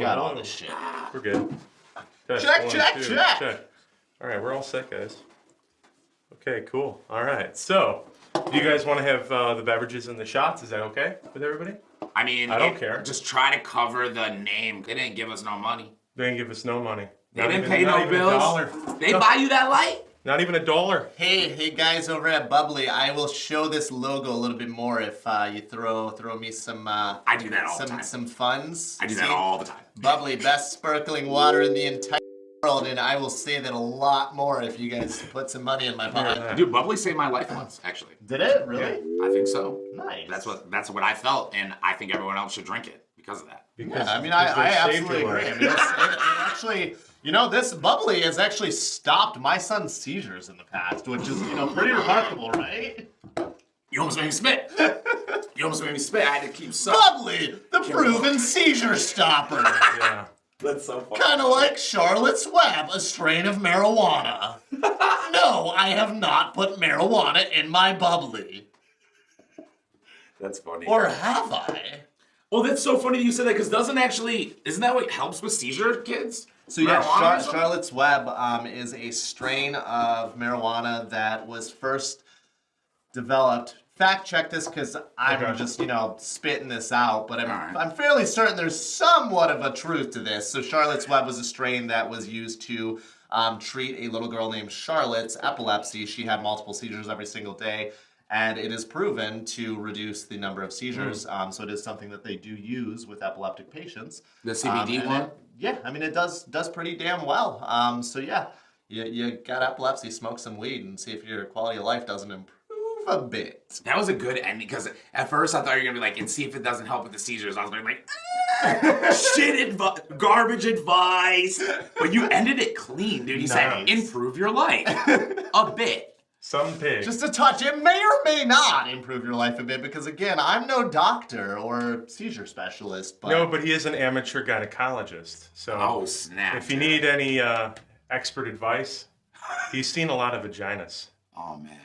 got all this shit. We're good. Check, check. All right, we're all set, guys. Okay, cool. All right, so do you guys want to have the beverages and the shots? Is that okay with everybody? I mean, I don't care. Just try to cover the name. They didn't give us no money. They didn't give us no money. They didn't pay no bills. They buy you that light? Not even $1. Hey guys over at Bubbly, I will show this logo a little bit more if you throw me some. I do that all the time. Some funds. I do that all the time. Bubbly, best sparkling water in the entire world, and I will say that a lot more if you guys put some money in my pocket. Dude, Bubbly saved my life once, actually. Did it really? Yeah, I think so. Nice. That's what I felt, and I think everyone else should drink it because of that. Yeah, I mean, I absolutely agree. I mean, it actually, you know, this Bubbly has actually stopped my son's seizures in the past, which is, you know, pretty remarkable, right? You almost made me spit. You almost made me spit. I had to keep Bubbly, the proven seizure stopper. Yeah. That's so funny. Kind of like Charlotte's Web, a strain of marijuana. No, I have not put marijuana in my Bubbly. That's funny. Or have I? Well, that's so funny that you said that, because isn't that what helps with seizure, kids? So yeah, Charlotte's Web is a strain of marijuana that was first developed. Fact check this, because I'm just, you know, spitting this out, but I'm fairly certain there's somewhat of a truth to this. So Charlotte's Web was a strain that was used to treat a little girl named Charlotte's epilepsy. She had multiple seizures every single day, and it is proven to reduce the number of seizures. So it is something that they do use with epileptic patients. The CBD one? Yeah, I mean, it does pretty damn well. So yeah, you got epilepsy, smoke some weed and see if your quality of life doesn't improve a bit. That was a good ending, because at first I thought you were going to be like, and see if it doesn't help with the seizures. I was like, garbage advice. But you ended it clean, dude. You said, improve your life a bit. Some pig. Just a touch. It may or may not improve your life a bit, because again, I'm no doctor or seizure specialist. But No, but he is an amateur gynecologist. So oh, snap. if you need any expert advice, he's seen a lot of vaginas. Oh, man.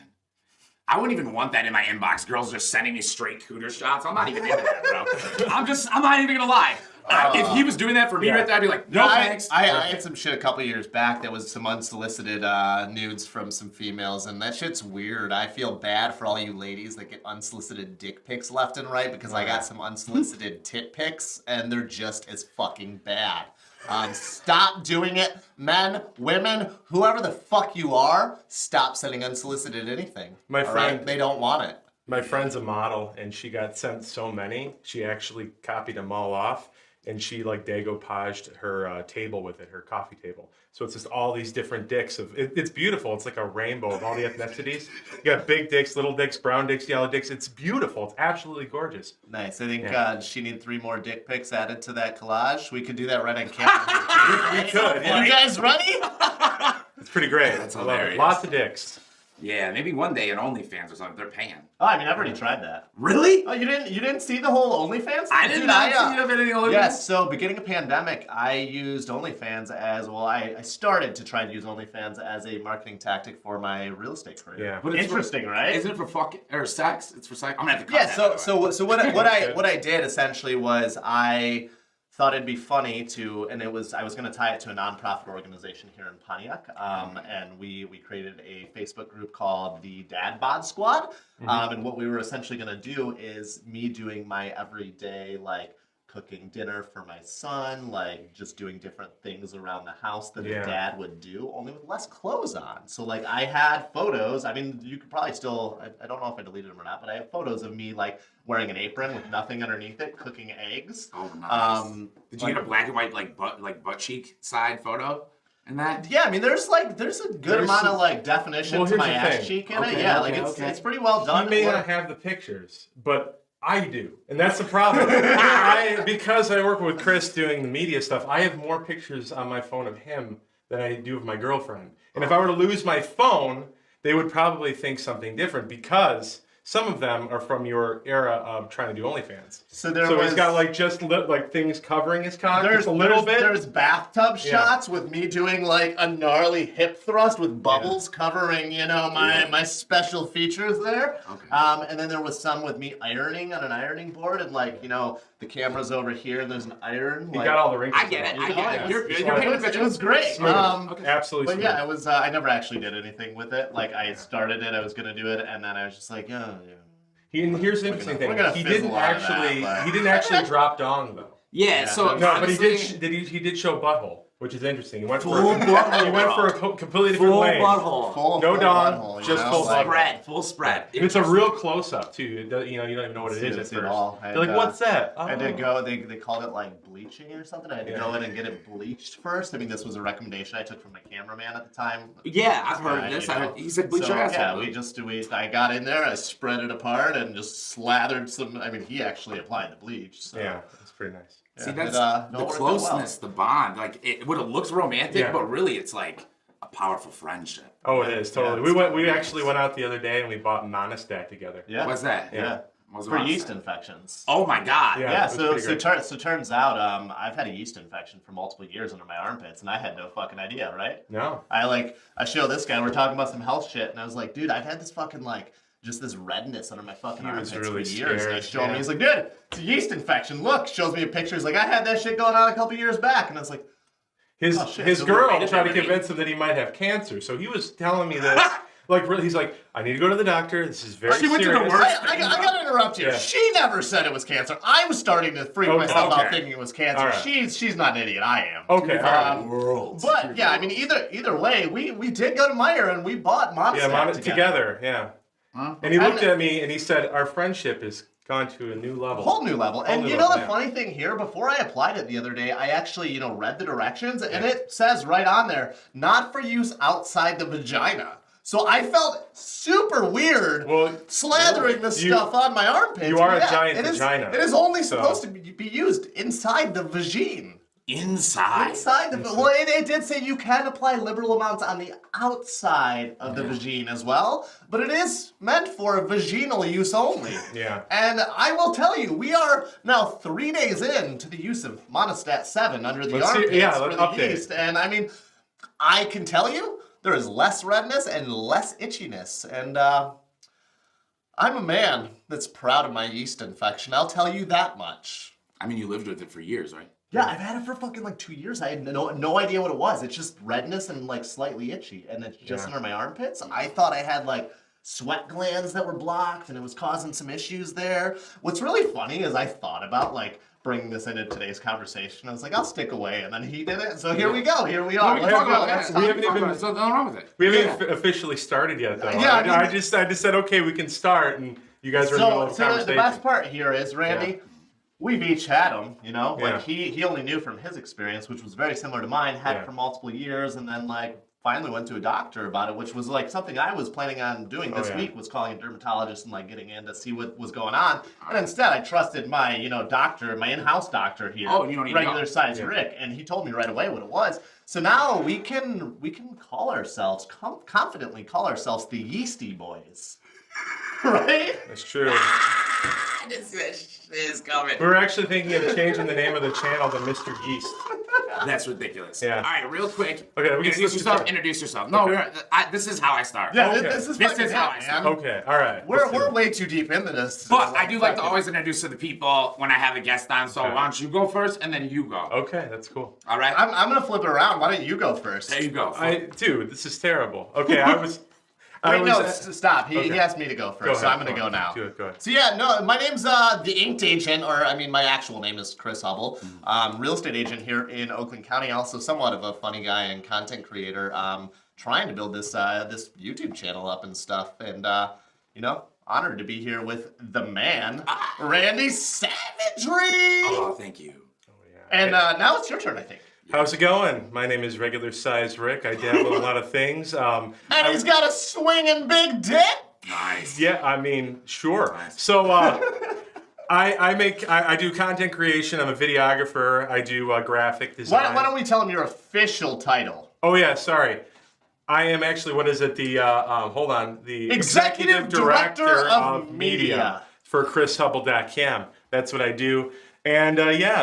I wouldn't even want that in my inbox. Girls just sending me straight cooter shots. I'm not even into that, bro. I'm not even gonna lie. If he was doing that for me right there, I'd be like, no thanks. I had some shit a couple years back that was some unsolicited nudes from some females, and that shit's weird. I feel bad for all you ladies that get unsolicited dick pics left and right, because I got some unsolicited tit pics, and they're just as fucking bad. Stop doing it. Men, women, whoever the fuck you are, stop sending unsolicited anything. My friend, right? They don't want it. My friend's a model, and she got sent so many, she actually copied them all off, and she like decoupaged her table with it, her coffee table. So it's just all these different dicks of it's beautiful. It's like a rainbow of all the ethnicities. You got big dicks, little dicks, brown dicks, yellow dicks. It's beautiful. It's absolutely gorgeous. Nice. I think she needs 3 more dick pics added to that collage. We could do that right on camera. We could. Yeah. You guys ready? It's pretty great. That's I love it. hilarious. Lots of dicks. Yeah, maybe one day an OnlyFans or something. They're paying. Oh, I mean, I've already tried that. Really? Oh, you didn't see the whole OnlyFans? I did not see you have any OnlyFans. Yes, so beginning of pandemic, I used OnlyFans as, well, I started to try and use OnlyFans as a marketing tactic for my real estate career. Yeah. But it's interesting, right? Isn't it for fucking or sex? It's for sex. I'm gonna have to cut Yeah, that. so what I did essentially was I thought it'd be funny to, and I was going to tie it to a nonprofit organization here in Pontiac, and we created a Facebook group called the Dad Bod Squad, and what we were essentially going to do is me doing my everyday, like, cooking dinner for my son, like just doing different things around the house that a dad would do, only with less clothes on. So like I had photos, I mean, you could probably still, I don't know if I deleted them or not, but I have photos of me like wearing an apron with nothing underneath it, cooking eggs. Oh, nice. Did you get a black and white like butt cheek side photo? And that? Yeah, I mean, there's a good amount of like definition to my ass cheek in it. Yeah, it's pretty well done. He may not have the pictures, but I do, and that's the problem. Because I work with Chris doing the media stuff, I have more pictures on my phone of him than I do of my girlfriend. And if I were to lose my phone, they would probably think something different, because some of them are from your era of trying to do OnlyFans. So he's got like just like things covering his cock just a little bit. There's bathtub shots with me doing like a gnarly hip thrust with bubbles covering, you know, my special features there. Okay. And then there was some with me ironing on an ironing board and like, you know, the camera's over here, and there's an iron. You got all the wrinkles. I get it. Yeah. You're It painting a was, picture. it was great. Absolutely. But yeah, it was. I never actually did anything with it. Like I started it, I was gonna do it, and then I was just like, yeah. Here's the interesting thing. He didn't actually drop dong though. Yeah. So No, honestly, but he did show butthole, which is interesting. He went for Full butthole, he went for a completely different full lane. butthole. No full dong, butthole, just you know, full like- Spread. Full spread. And it's a real close up too. You don't even know what it is See at it first. all. You're like, what's that? I had to Oh. go. They called it like bleaching or something. I had to Yeah. go in and get it bleached first. I mean, this was a recommendation I took from my cameraman at the time. Yeah, I've heard Right, this. you know. He said bleach So, your ass. yeah, I got in there, I spread it apart, and just slathered some. I mean, he actually applied the bleach. So. Yeah, it's pretty nice. See, Yeah, that's it the worked out closeness, the bond. Like it looks romantic, Yeah. but really it's like a powerful friendship. Oh, it is totally. We actually went out the other day and we bought Monistat together. Yeah. What's that? Yeah. What's For it? yeast infections. Oh my god. Yeah. Yeah, it was pretty great. so turns out I've had a yeast infection for multiple years under my armpits, and I had no fucking idea, right? No. I show this guy, we're talking about some health shit, and I was like, dude, I've had this fucking just this redness under my fucking He was armpits really for years. And I scared, show him, yeah. he's like, dude, it's a yeast infection. Look, shows me a picture. He's like, I had that shit going on a couple years back, and I was like, His Oh, shit. his So girl wait a tried to minute. convince him that he might have cancer. So he was telling me this. Like, really, he's like, I need to go to the doctor. This is very She went to the serious. worst. I gotta interrupt you. Yeah. She never said it was cancer. I was starting to freak Okay. myself out Okay. thinking it was cancer. All right. She's not an idiot. I am. Okay, all right. World. But yeah, I mean, either way, we did go to Meijer and we bought Monistat Yeah, together. yeah. And he looked at me and he said, our friendship has gone to a new level. Whole new level. And new you know level, the yeah. funny thing here, before I applied it the other day, I actually, read the directions, and it says right on there, not for use outside the vagina. So I felt super weird slathering this stuff on my armpits. You are a Yeah, giant it is- vagina, It is only so- supposed to be used inside the vagine. Inside. Inside the well, they did say you can apply liberal amounts on the outside of the vagine as well, but it is meant for vaginal use only. Yeah. And I will tell you, we are now 3 days into the use of Monistat 7 under the Let's see- armpits yeah, for let's the update. yeast. And I mean, I can tell you, there is less redness and less itchiness. And I'm a man that's proud of my yeast infection. I'll tell you that much. I mean, you lived with it for years, right? Yeah, I've had it for fucking 2 years. I had no idea what it was. It's just redness and slightly itchy, and it's just under my armpits. I thought I had sweat glands that were blocked, and it was causing some issues there. What's really funny is I thought about bringing this into today's conversation. I was like, I'll stick away, and then he did it. So here we go. Here we are. We Let's talk go. about that. We haven't even- There's nothing wrong with it. We haven't officially started yet, though. Yeah, I mean- I just said, okay, we can start, and you guys are in the middle of the So the conversation. best part here is, Randy, Yeah. we've each had them, Yeah. he only knew from his experience, which was very similar to mine, had Yeah. it for multiple years, and then finally went to a doctor about it, which was something I was planning on doing this week, was calling a dermatologist and getting in to see what was going on. And instead I trusted my, doctor, my in-house doctor here, Oh, you don't need to regular go. size Rick, and he told me right away what it was. So now we can call ourselves, confidently call ourselves the Yeasty Boys. Right? That's true. This is coming. We were actually thinking of changing the name of the channel to Mr. Yeast. That's ridiculous. Yeah. All right, real quick. Okay, we can Introduce switch yourself. to- Introduce yourself. No, this is how I start. Yeah, Okay. this is This fucking is how I it, start. man. Okay, all right. Let's do We're it. way too deep into this. But I do like to always introduce to the people when I have a guest on. So Okay. why don't you go first and then you go? Okay, that's cool. All right. I'm gonna flip it around. Why don't you go first? There you go. Dude, this is terrible. Okay, I was Wait, no, stop. He Okay. asked me to go first, Go so ahead, I'm gonna go now. Do it, go ahead. So yeah, no, my name's the Inked Agent, or I mean, my actual name is Chris Hubel. Real estate agent here in Oakland County. Also, somewhat of a funny guy and content creator. Trying to build this this YouTube channel up and stuff, and honored to be here with the man, Randy Savagery. Oh, thank you. And now it's your turn, I think. How's it going? My name is Regular Size Rick. I dabble in a lot of things. And he's got a swinging big dick. Nice. Yeah, I mean, sure. Nice. So I do content creation. I'm a videographer. I do graphic design. Why don't we tell him your official title? Oh yeah, sorry. I am actually, what is it? The hold on, the Executive Director of Media for ChrisHubel.com. That's what I do. And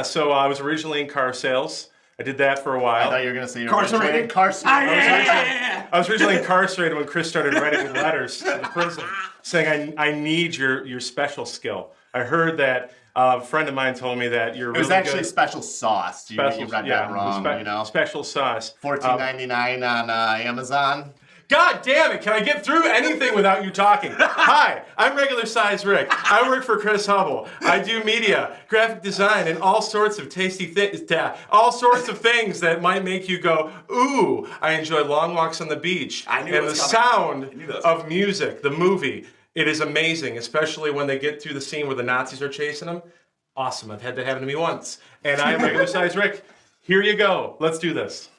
so I was originally in car sales. I did that for a I while. thought you were gonna say you're Incarcerated? Incarcerated. I was originally incarcerated when Chris started writing letters to the prison saying, I need your special skill. I heard that A friend of mine told me that you're It was really actually good. special sauce. You read that wrong, you know? Special sauce. $14.99 on Amazon. God damn it, can I get through anything without you talking? Hi, I'm Regular Size Rick. I work for Chris Hubel. I do media, graphic design, and all sorts of tasty things, all sorts of things that might make you go, ooh. I enjoy long walks on the beach. I knew and it was the coming. sound of music, the movie. It is amazing, especially when they get through the scene where the Nazis are chasing them. Awesome, I've had that happen to me once. And I am Regular Size Rick. Here you go, let's do this.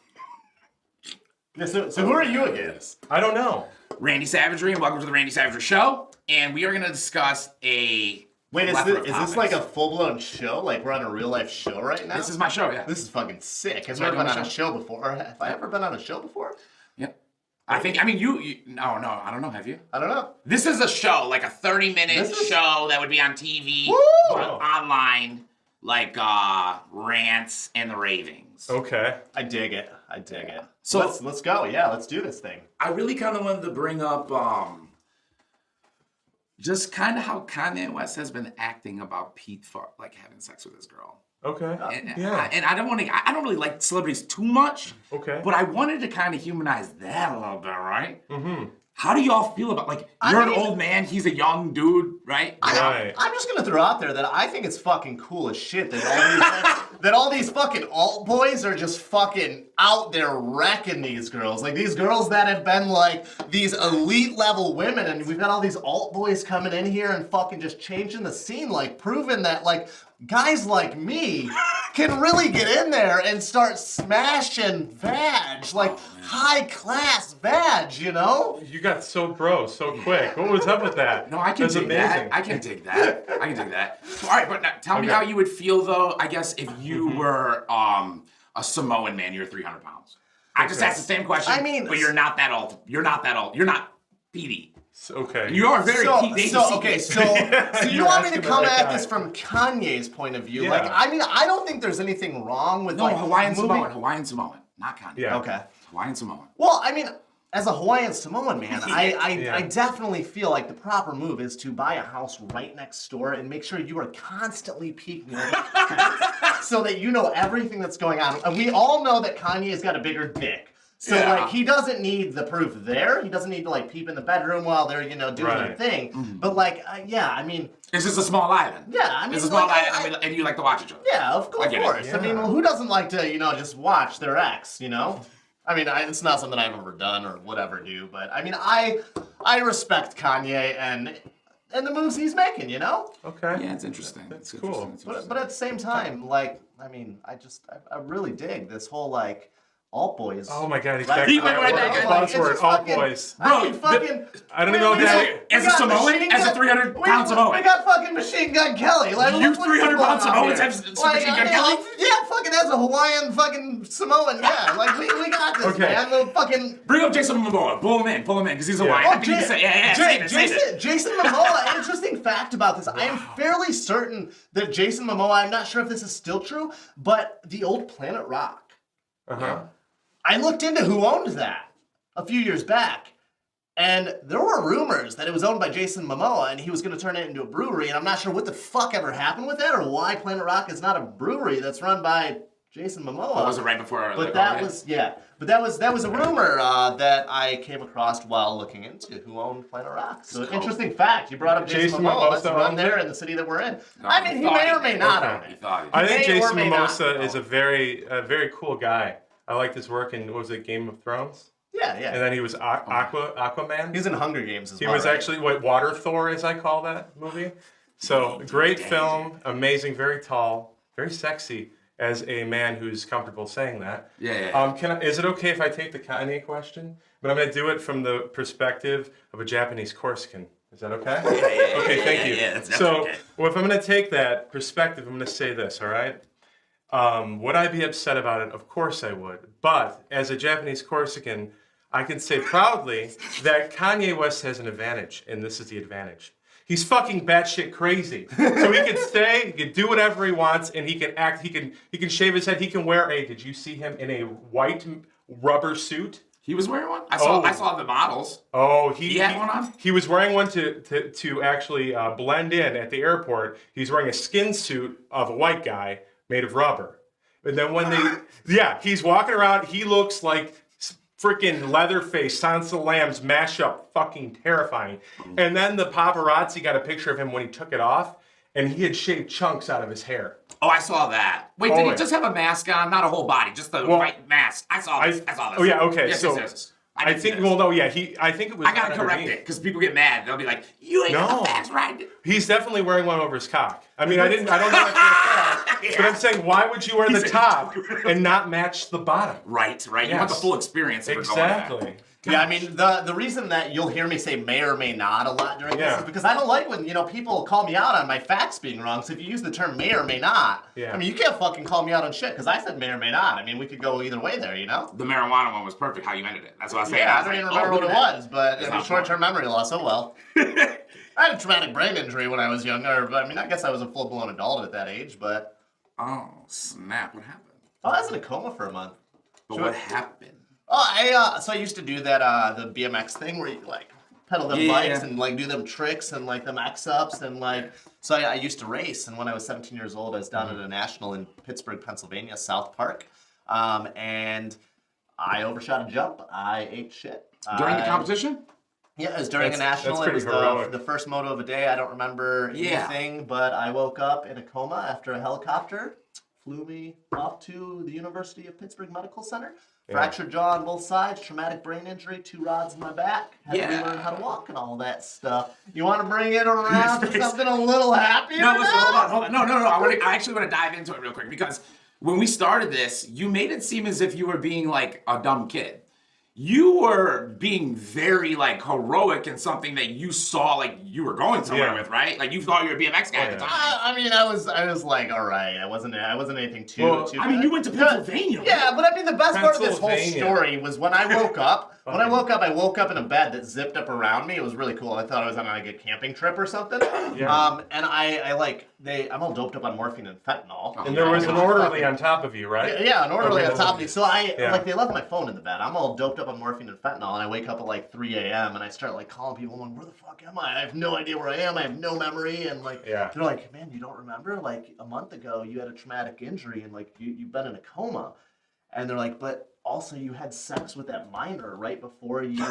So who are you again? I don't know. Randy Savagery, and welcome to the Randy Savagery Show. And we are going to discuss a Wait, is plethora of this topics. like a full-blown show? Like we're on a real-life show right now? This is my show, yeah. This is fucking sick. I've my never been on a show. show before. Have I ever been on a show before? Yep. I mean, you no, I don't know, have you? I don't know. This is a show, like a 30-minute This is- show that would be on TV, Woo! or online, like rants and the ravings. Okay. I dig it. So- let's go. Yeah, let's do this thing. I really kind of wanted to bring up just kind of how Kanye West has been acting about Pete like having sex with his girl. Okay. And, and I don't really like celebrities too much. Okay. But I wanted to kind of humanize that a little bit, right? Mm-hmm. How do y'all feel about, like, you're an old man, he's a young dude, right? Right. I'm just gonna throw out there that I think it's fucking cool as shit that all these fucking alt boys are just fucking out there wrecking these girls. Like these girls that have been like these elite level women, and we've got all these alt boys coming in here and fucking just changing the scene, like proving that like guys like me can really get in there and start smashing vag, like high class vag, you know? You got so bro so quick. What was up with that? No, I can That's dig amazing. that. I can dig that. I can dig that. All right, but now, tell me Okay. how you would feel, though, I guess, if you were a Samoan man, you're 300 pounds. I just Okay. asked the same question, I mean- but you're not that old. You're not that old. You're not Petey. Okay. You are very So Pete. you want me You're to asking come the right at guy. this from Kanye's point of view? Yeah. Like, I mean, I don't think there's anything wrong with No, like Hawaiian moving- Samoan, not Kanye. Yeah. Okay. Hawaiian Samoan. Well, I mean, as a Hawaiian Samoan man, Yeah. I definitely feel like the proper move is to buy a house right next door and make sure you are constantly peeking over so that you know everything that's going on. And we all know that Kanye's got a bigger dick. So Yeah. like he doesn't need the proof there. He doesn't need to like peep in the bedroom while they're doing their Right. thing. But like yeah, I mean It's just a small island. yeah, I mean It's a small like, island, and you like to watch each other. yeah, of I get it. course. I mean, Yeah. well, who doesn't like to, just watch their ex, I mean, it's not something I've ever done or would ever do, but I mean, I respect Kanye and the moves he's making, Okay. Yeah, it's interesting. That's It's cool. interesting. It's interesting. But at the same time, like, I mean, I really dig this whole like alt boys. Oh my God, he's Right. back He to went that right word. back. Like, it's Buzzword, just all fucking- boys. I mean, Bro, fucking. I don't even know what we that got- As we a got Samoan? Machine As a Gun- 300-pound we Samoan? got fucking Machine Gun Kelly. Like, You what's 300-pound going on Samoans here? have Machine Gun I mean, Kelly? Yeah, fucking as a Hawaiian fucking Samoan, yeah. Like, we got this, Okay. man. The fucking. Bring up Jason Momoa. Pull him in, because he's Hawaiian. Yeah. I think you can say, yeah, save it, save it. Jason Momoa, interesting fact about this. I am fairly certain that Jason Momoa, I'm not sure if this is still true, but the old Planet Rock. Uh-huh. I looked into who owned that a few years back, and there were rumors that it was owned by Jason Momoa and he was going to turn it into a brewery, and I'm not sure what the fuck ever happened with that or why Planet Rock is not a brewery that's run by Jason Momoa. What was it right before? But that was a rumor that I came across while looking into who owned Planet Rock. So an interesting fact. You brought up Jason Jason Momoa. Momoa Let's run owns there it? in the city that we're in. No, I mean, he may or may not own He it. thought I think May or Jason may not. Momoa is a very cool guy. I liked his work in, what was it, Game of Thrones? Yeah. And then he was Aquaman. He's in Hunger Games as He well. was right? actually Water Thor, as I call that movie. So great film, amazing, very tall, very sexy. As a man who's comfortable saying that. Yeah. Is it okay if I take the Kanye question? But I'm going to do it from the perspective of a Japanese Corsican. Is that okay? Yeah. Okay, thank you. Yeah, that's so, definitely okay. well, if I'm going to take that perspective, I'm going to say this, all right? Would I be upset about it? Of course I would. But as a Japanese Corsican, I can say proudly that Kanye West has an advantage, and this is the advantage. He's fucking batshit crazy. So he can stay, he can do whatever he wants, and he can act, he can shave his head, he can wear did you see him in a white rubber suit? He was wearing one? I saw the models. Oh, He had one on? He was wearing one to actually blend in at the airport. He's wearing a skin suit of a white guy made of rubber. And then when he's walking around, he looks like freaking Leatherface, Silence of the Lambs mashup, fucking terrifying. And then the paparazzi got a picture of him when he took it off, and he had shaved chunks out of his hair. Oh, I saw that. Wait, did he just have a mask on? Not a whole body, just the white mask. I saw this. I saw this. Oh yeah, okay. Yes, so yes. I think. Well, no, yeah. I think it was. I gotta correct it because people get mad. They'll be like, "You ain't got the facts right." He's definitely wearing one over his cock. I mean, I don't know that for a fact, but I'm saying, why would you wear the top and not match the bottom? Right. Yes. You want the full experience. Exactly. Yeah, I mean, the reason that you'll hear me say may or may not a lot during this is because I don't like when, people call me out on my facts being wrong. So if you use the term may or may not, I mean, you can't fucking call me out on shit because I said may or may not. I mean, we could go either way there, The marijuana one was perfect, how you ended it. That's what I was saying. Yeah, I don't even remember what it was, but it was short-term memory loss. Oh, well. I had a traumatic brain injury when I was younger, but I mean, I guess I was a full-blown adult at that age, but... Oh, snap. What happened? Oh, I was in a coma for a month. But what happened? Oh, so I used to do that, the BMX thing where you, pedal them bikes and, do them tricks and, them X-ups and, So I used to race, and when I was 17 years old, I was down at a national in Pittsburgh, Pennsylvania, South Park, and I overshot a jump. I ate shit. During the competition? Yeah, it was during a national. It was the first moto of the day. I don't remember anything, but I woke up in a coma after a helicopter flew me off to the University of Pittsburgh Medical Center. Fractured jaw on both sides, traumatic brain injury, 2 rods in my back. Had to relearn how to walk and all that stuff. You want to bring it around to something a little happier? No, listen, hold on. No. I actually want to dive into it real quick because when we started this, you made it seem as if you were being like a dumb kid. You were being very heroic in something that you saw you were going somewhere with, right? You thought you were a BMX guy at the time. I mean, I was like, all right. I wasn't anything too. I mean, you went to Pennsylvania. Yeah, but I mean, the best part of this whole story was when I woke up. When I woke up in a bed that zipped up around me. It was really cool. I thought I was on a camping trip or something. Yeah. And I'm all doped up on morphine and fentanyl. And there was an orderly on top of you, right? Yeah, an orderly on top of me. So they left my phone in the bed. I'm all doped up on morphine and fentanyl, and I wake up at 3 a.m. and I start calling people. I'm like, where the fuck am I? I have no idea where I am. I have no memory. And they're like, man, you don't remember? A month ago you had a traumatic injury and you've been in a coma. And they're like, but also you had sex with that minor right before you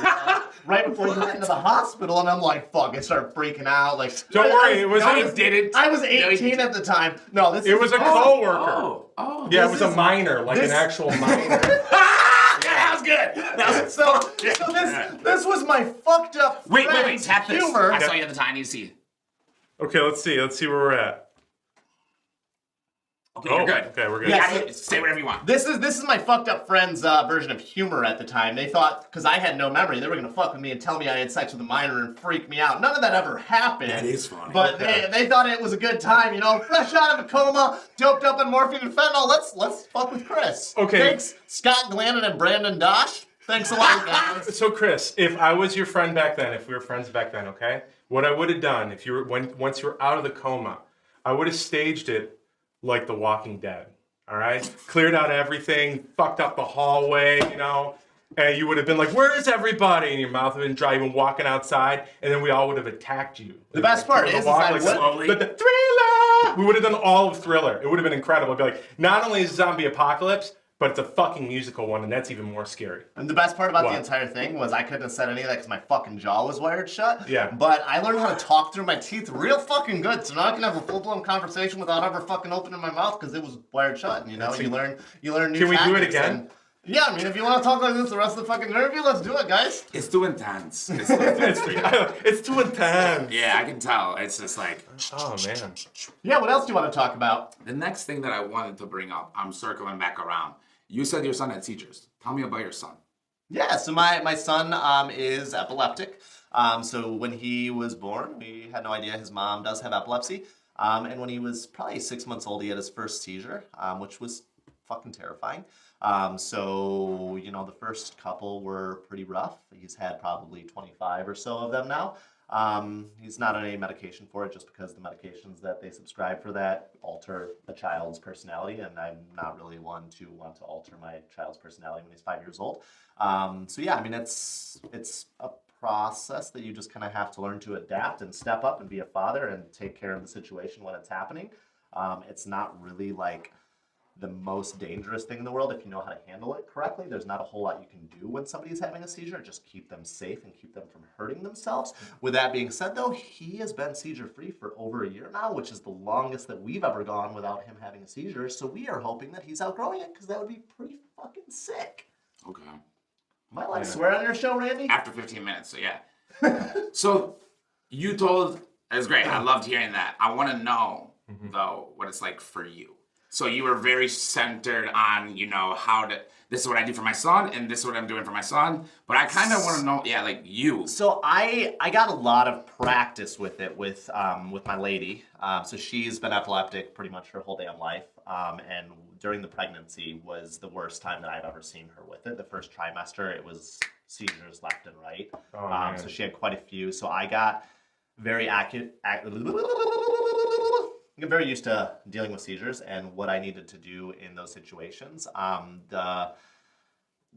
went into the hospital. And I'm like, fuck, I started freaking out. Don't worry, it was I was 18 at the time. No, it was a coworker. Oh, yeah, it was a minor, an actual minor. That was good. So this was my fucked up wait, tap this. Humor. I saw you at the time. I need to see. Okay, let's see where we're at. Okay, you're good. Okay, we're good. Yeah, say whatever you want. This is my fucked up friend's version of humor at the time. They thought, because I had no memory, they were going to fuck with me and tell me I had sex with a minor and freak me out. None of that ever happened. That is funny. But they thought it was a good time, fresh out of a coma, doped up on morphine and fentanyl. Let's fuck with Chris. Okay. Thanks, Scott Glannon and Brandon Dosh. Thanks a lot, guys. So, Chris, if I was your friend back then, if we were friends back then, okay, what I would have done if once you were out of the coma, I would have staged it like The Walking Dead. All right, cleared out everything, fucked up the hallway, and you would have been like, "Where is everybody?" And your mouth would have been dry, even walking outside, and then we all would have attacked you. The best part is slowly. The Thriller. We would have done all of Thriller. It would have been incredible. It'd be not only is it zombie apocalypse, but it's a fucking musical one, and that's even more scary. And the best part about the entire thing was I couldn't have said any of that because my fucking jaw was wired shut. Yeah. But I learned how to talk through my teeth real fucking good, so now I can have a full-blown conversation without ever fucking opening my mouth because it was wired shut. And, you learn new Can we do it tactics again? Yeah, I mean, if you want to talk like this the rest of the fucking interview, let's do it, guys. It's too intense. It's too intense. Yeah, I can tell. It's just oh, man. Yeah, what else do you want to talk about? The next thing that I wanted to bring up, I'm circling back around. You said your son had seizures. Tell me about your son. Yeah, so my son is epileptic. So when he was born, we had no idea his mom does have epilepsy. And when he was probably 6 months old, he had his first seizure, which was fucking terrifying. So, the first couple were pretty rough. He's had probably 25 or so of them now. He's not on any medication for it just because the medications that they prescribe for that alter a child's personality, and I'm not really one to want to alter my child's personality when he's 5 years old. So yeah, I mean, it's a process that you just kind of have to learn to adapt and step up and be a father and take care of the situation when it's happening. It's not really like the most dangerous thing in the world if you know how to handle it correctly. There's not a whole lot you can do when somebody's having a seizure. Just keep them safe and keep them from hurting themselves. With that being said, though, he has been seizure-free for over a year now, which is the longest that we've ever gone without him having a seizure. So we are hoping that he's outgrowing it, because that would be pretty fucking sick. Okay. Am I allowed to swear on your show, Randy? After 15 minutes, so yeah. So you told, it was great. I loved hearing that. I want to know, though, what it's like for you. So you were very centered on, you know, this is what I do for my son, and this is what I'm doing for my son. But I kind of want to know, yeah, like you. So I got a lot of practice with it with my lady. So she's been epileptic pretty much her whole damn life. And during the pregnancy was the worst time that I've ever seen her with it. The first trimester, it was seizures left and right. So she had quite a few. So I got very I'm very used to dealing with seizures and what I needed to do in those situations.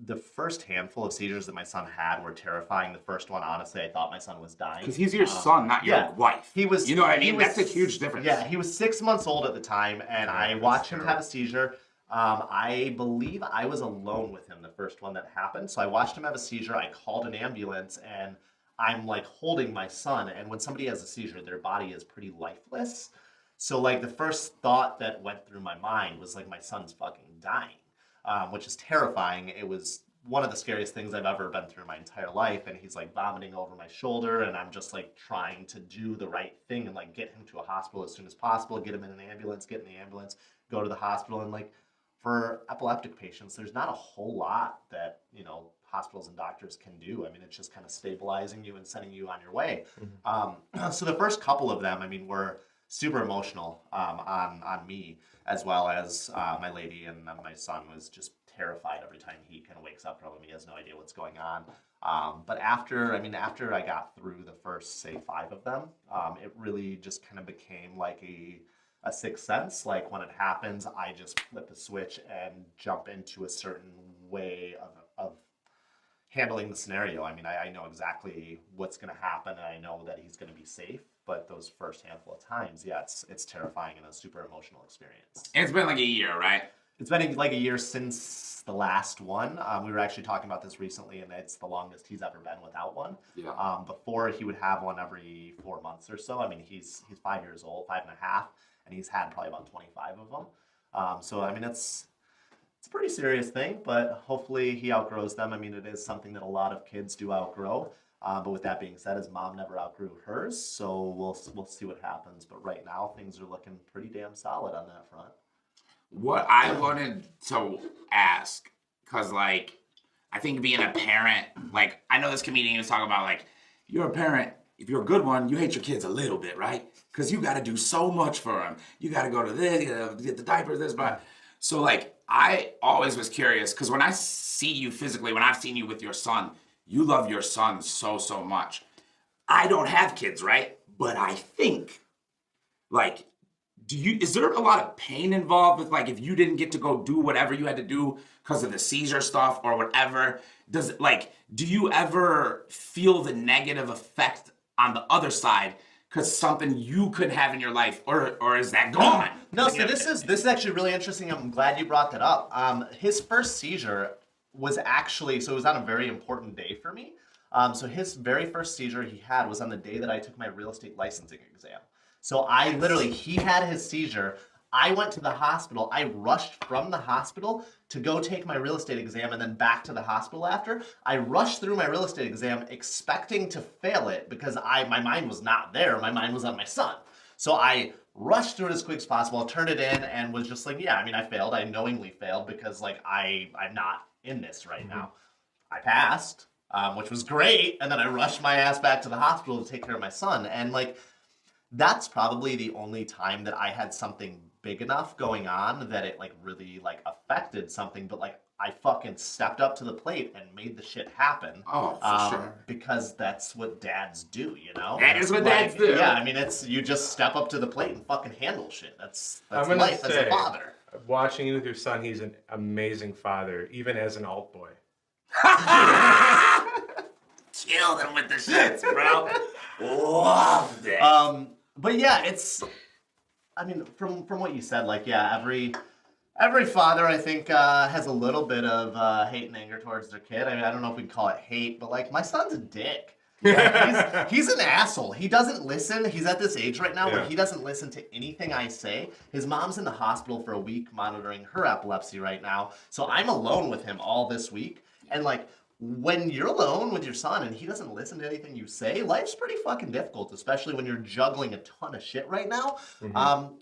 The first handful of seizures that my son had were terrifying. The first one, honestly, I thought my son was dying. Because he's your son, not your wife. He was. You know what I mean? That's a huge difference. Yeah, he was 6 months old at the time, and I watched him have a seizure. I believe I was alone with him the first one that happened. So I watched him have a seizure. I called an ambulance, and I'm like holding my son. And when somebody has a seizure, their body is pretty lifeless. So like the first thought that went through my mind was like, my son's fucking dying, which is terrifying. It was one of the scariest things I've ever been through in my entire life. And he's like vomiting over my shoulder, and I'm just like trying to do the right thing and like get him to a hospital as soon as possible, get him in an ambulance, get in the ambulance, go to the hospital. And like for epileptic patients, there's not a whole lot that, you know, hospitals and doctors can do. I mean, it's just kind of stabilizing you and sending you on your way. So the first couple of them, I mean, were super emotional on me, as well as my lady, and my son was just terrified every time he kind of wakes up from him. He has no idea what's going on. But after I got through the first, say, 5 of them, it really just kind of became like a sixth sense. Like when it happens, I just flip a switch and jump into a certain way of handling the scenario. I mean, I know exactly what's going to happen, and I know that he's going to be safe. But those first handful of times, yeah, it's terrifying and a super emotional experience. And it's been like a year, right? It's been like a year since the last one. We were actually talking about this recently, and it's the longest he's ever been without one. Yeah. Before, he would have one every 4 months or so. I mean, he's 5 years old, 5.5, and he's had probably about 25 of them. So I mean, it's a pretty serious thing, but hopefully he outgrows them. I mean, it is something that a lot of kids do outgrow. But with that being said, his mom never outgrew hers, so we'll see what happens. But right now, things are looking pretty damn solid on that front. What I wanted to ask, because, like, I think being a parent, like, I know this comedian was talking about, like, you're a parent. If you're a good one, you hate your kids a little bit, right? Because you got to do so much for them. You got to go to this, you got to get the diapers, this, but. So, like, I always was curious, because when I see you physically, when I've seen you with your son, you love your son so, so much. I don't have kids, right? But I think, like, is there a lot of pain involved with, like, if you didn't get to go do whatever you had to do because of the seizure stuff or whatever? Do you ever feel the negative effect on the other side because something you could have in your life, or is that gone? No, so this is actually really interesting. I'm glad you brought that up. His first seizure was actually, so it was on a very important day for me. So his very first seizure he had was on the day that I took my real estate licensing exam. So he had his seizure. I went to the hospital. I rushed from the hospital to go take my real estate exam and then back to the hospital after. I rushed through my real estate exam expecting to fail it because my mind was not there. My mind was on my son. So I rushed through it as quick as possible, turned it in, and was just like, yeah, I mean, I failed. I knowingly failed because, like, I'm not in this right now. I passed, which was great, and then I rushed my ass back to the hospital to take care of my son. And like, that's probably the only time that I had something big enough going on that it like really like affected something. But like I fucking stepped up to the plate and made the shit happen. Oh, for sure. Because that's what dads do, you know? That is what dads do. Yeah, I mean, you just step up to the plate and fucking handle shit. That's I'm gonna life say, as a father. Watching you with your son, he's an amazing father, even as an alt boy. Kill them with the shits, bro. Loved it. But yeah, I mean, from what you said, like, yeah, every father, I think, has a little bit of hate and anger towards their kid. I mean, I don't know if we can call it hate, but like, my son's a dick. Yeah, he's an asshole. He doesn't listen. He's at this age right now where he doesn't listen to anything I say. His mom's in the hospital for a week monitoring her epilepsy right now. So I'm alone with him all this week. And like, when you're alone with your son and he doesn't listen to anything you say, life's pretty fucking difficult, especially when you're juggling a ton of shit right now.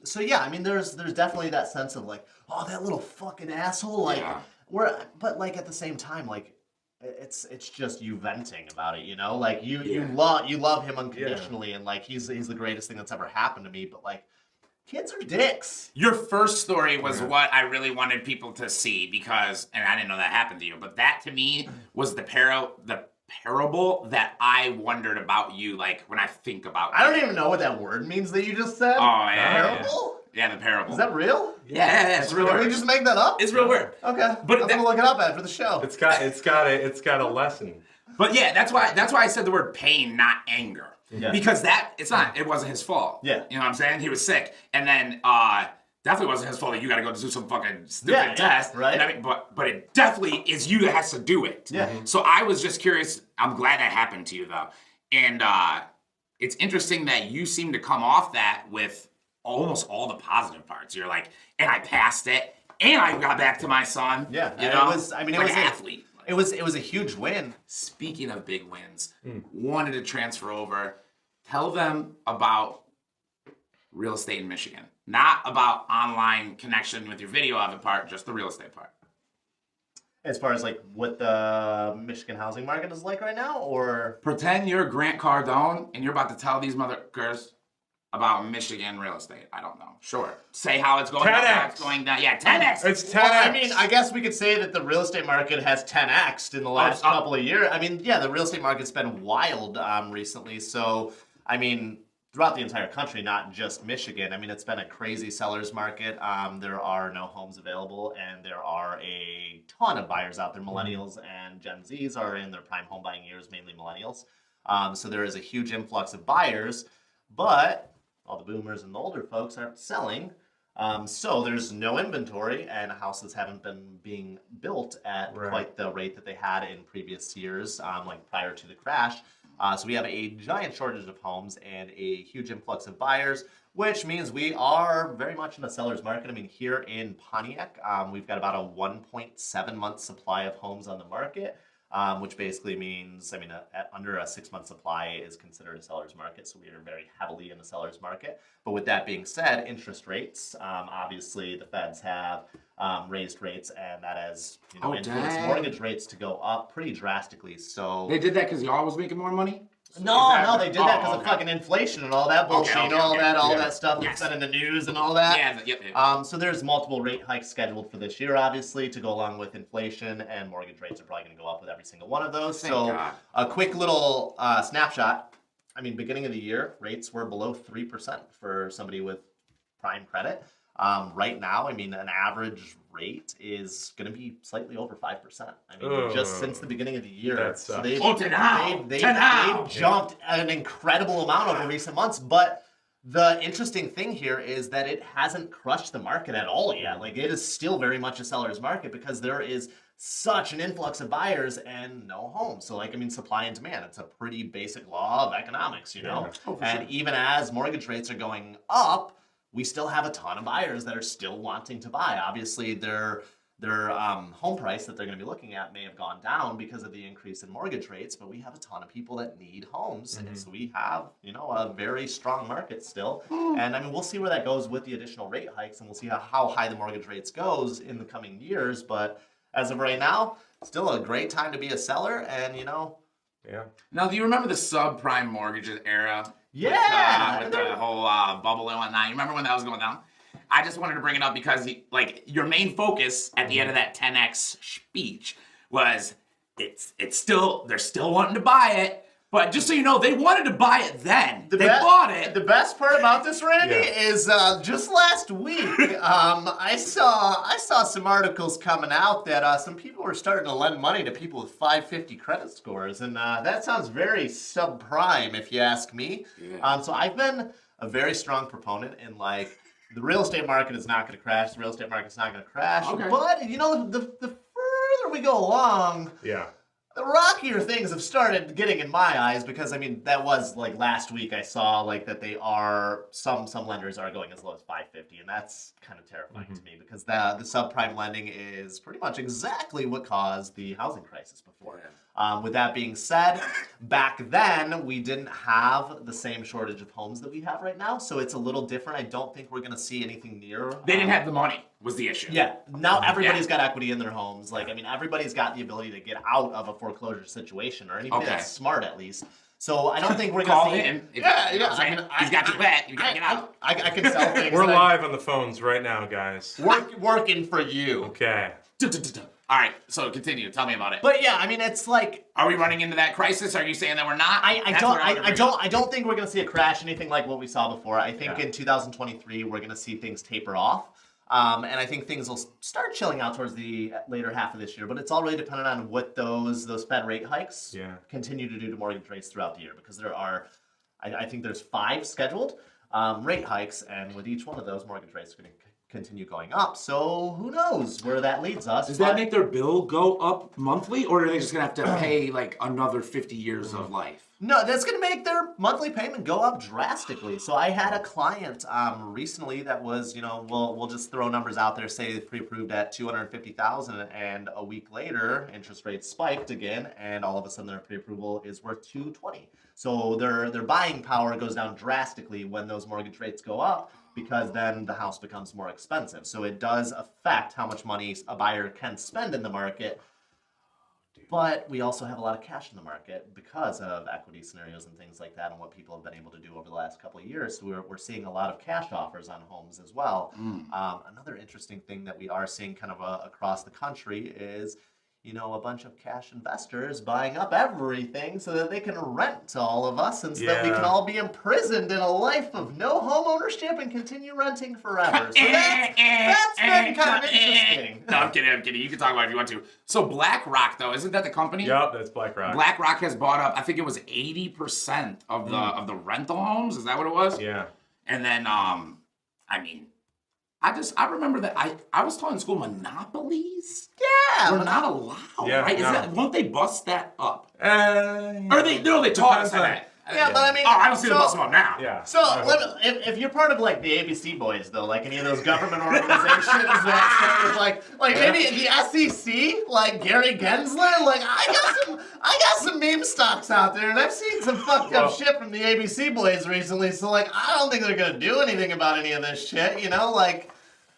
So yeah, I mean, there's definitely that sense of like, oh, that little fucking asshole. Like, but like at the same time, like, it's just you venting about it, you know? Like you love him unconditionally, and like he's the greatest thing that's ever happened to me. But like, kids are dicks. Your first story was what I really wanted people to see because, and I didn't know that happened to you, but that to me was the parable that I wondered about you. Like when I think about, I don't even know what that word means that you just said. Oh yeah, parable. Yeah, the parable. Is that real? Yeah, it's real. Did we just make that up? It's real word. Okay, but I'm gonna look it up after the show. It's got a lesson. But yeah, that's why I said the word pain, not anger. Yeah. Because it wasn't his fault. Yeah. You know what I'm saying? He was sick. And then definitely wasn't his fault that you gotta go do some fucking stupid test. Right. I mean, but it definitely is you that has to do it. Yeah. So I was just curious. I'm glad that happened to you though. And it's interesting that you seem to come off that with almost all the positive parts. You're like, and I passed it, and I got back to my son. Yeah. You know? It was an athlete. It was a huge win. Speaking of big wins, wanted to transfer over. Tell them about real estate in Michigan. Not about online connection with your video of it part, just the real estate part. As far as like what the Michigan housing market is like right now, or pretend you're Grant Cardone and you're about to tell these motherfuckers about Michigan real estate. I don't know. Sure. Say how it's going 10X. down. How it's going down. Yeah, 10x. It's 10x. Well, I mean, I guess we could say that the real estate market has 10x'd in the last couple of years. I mean, yeah, the real estate market's been wild recently. So, I mean, throughout the entire country, not just Michigan. I mean, it's been a crazy seller's market. There are no homes available, and there are a ton of buyers out there. Millennials and Gen Zs are in their prime home buying years, mainly millennials. So there is a huge influx of buyers, but all the boomers and the older folks aren't selling. So there's no inventory, and houses haven't been being built at quite the rate that they had in previous years, like prior to the crash. So we have a giant shortage of homes and a huge influx of buyers, which means we are very much in a seller's market. I mean, here in Pontiac, we've got about a 1.7 month supply of homes on the market. Which basically means, I mean, under a 6 month supply is considered a seller's market, so we are very heavily in the seller's market. But with that being said, interest rates, obviously the Feds have raised rates, and that has influenced mortgage rates to go up pretty drastically. So they did that because y'all was making more money? No, they did that because of fucking inflation and all that bullshit, all that stuff that's been in the news and all that. So there's multiple rate hikes scheduled for this year, obviously, to go along with inflation, and mortgage rates are probably going to go up with every single one of those. A quick little snapshot. I mean, beginning of the year, rates were below 3% for somebody with prime credit. Right now, I mean, an average rate is going to be slightly over 5%. I mean, just since the beginning of the year. So they've jumped an incredible amount over recent months. But the interesting thing here is that it hasn't crushed the market at all yet. Like, it is still very much a seller's market because there is such an influx of buyers and no homes. So, like, I mean, supply and demand, it's a pretty basic law of economics, you know? And even as mortgage rates are going up, we still have a ton of buyers that are still wanting to buy. Obviously, their home price that they're going to be looking at may have gone down because of the increase in mortgage rates, but we have a ton of people that need homes. And so we have, a very strong market still. And I mean, we'll see where that goes with the additional rate hikes, and we'll see how high the mortgage rates goes in the coming years. But as of right now, still a great time to be a seller, and Now, do you remember the subprime mortgages era? Yeah. With the whole bubble and whatnot. You remember when that was going down? I just wanted to bring it up because, like, your main focus at the end of that 10x speech was they're still wanting to buy it. But just so you know, they wanted to buy it then. They bought it. The best part about this, Randy, is just last week, I saw some articles coming out that some people were starting to lend money to people with 550 credit scores, and that sounds very subprime, if you ask me. Yeah. So I've been a very strong proponent in, like, the real estate market is not going to crash. The real estate market's not going to crash. Okay. But, you know, the further we go along... Yeah. The rockier things have started getting in my eyes because, I mean, that was like last week I saw like that they are, some lenders are going as low as 550, and that's kind of terrifying to me because the subprime lending is pretty much exactly what caused the housing crisis before. With that being said, back then we didn't have the same shortage of homes that we have right now, so it's a little different. I don't think we're going to see anything near. They didn't have the money, was the issue. Yeah, now everybody's got equity in their homes. Like, I mean, everybody's got the ability to get out of a foreclosure situation or anything that's smart, at least. So I don't think we're going to see. Him. I mean, he's got your bet. You got to get out. I can sell things. We're live on the phones right now, guys. Working for you. Okay. All right, so continue. Tell me about it. But yeah, I mean, it's like, are we running into that crisis? Are you saying that we're not? I don't think we're going to see a crash, anything like what we saw before. I think in 2023 we're going to see things taper off, and I think things will start chilling out towards the later half of this year. But it's all really dependent on what those Fed rate hikes continue to do to mortgage rates throughout the year, because there are, I think there's 5 scheduled rate hikes, and with each one of those, mortgage rates are going to continue going up. So who knows where that leads us. Does that make their bill go up monthly, or are they just gonna have to pay like another 50 years of life? No, that's going to make their monthly payment go up drastically. So I had a client recently that was, you know, we'll just throw numbers out there, say pre-approved at $250,000, and a week later interest rates spiked again, and all of a sudden their pre-approval is worth $220,000. So their buying power goes down drastically when those mortgage rates go up, because then the house becomes more expensive. So it does affect how much money a buyer can spend in the market. But we also have a lot of cash in the market because of equity scenarios and things like that, and what people have been able to do over the last couple of years. So we're seeing a lot of cash offers on homes as well. Another interesting thing that we are seeing kind of across the country is, you know, a bunch of cash investors buying up everything so that they can rent to all of us, and so that we can all be imprisoned in a life of no home ownership and continue renting forever. So that's been kind of interesting. No, I'm kidding. You can talk about it if you want to. So BlackRock, though, isn't that the company? Yep, that's BlackRock. BlackRock has bought up, I think it was 80% of the rental homes. Is that what it was? Yeah. And then, I mean, I remember that I was taught in school monopolies. Yeah, we're not allowed, right? No. Won't they bust that up? Or they taught us that. Yeah, but I mean, I don't see them busting them up now. Yeah. So if you're part of like the ABC boys though, like any of those government organizations that like maybe the SEC, like Gary Gensler, like I got some meme stocks out there, and I've seen some fucked up shit from the ABC boys recently. So like I don't think they're gonna do anything about any of this shit, you know, like.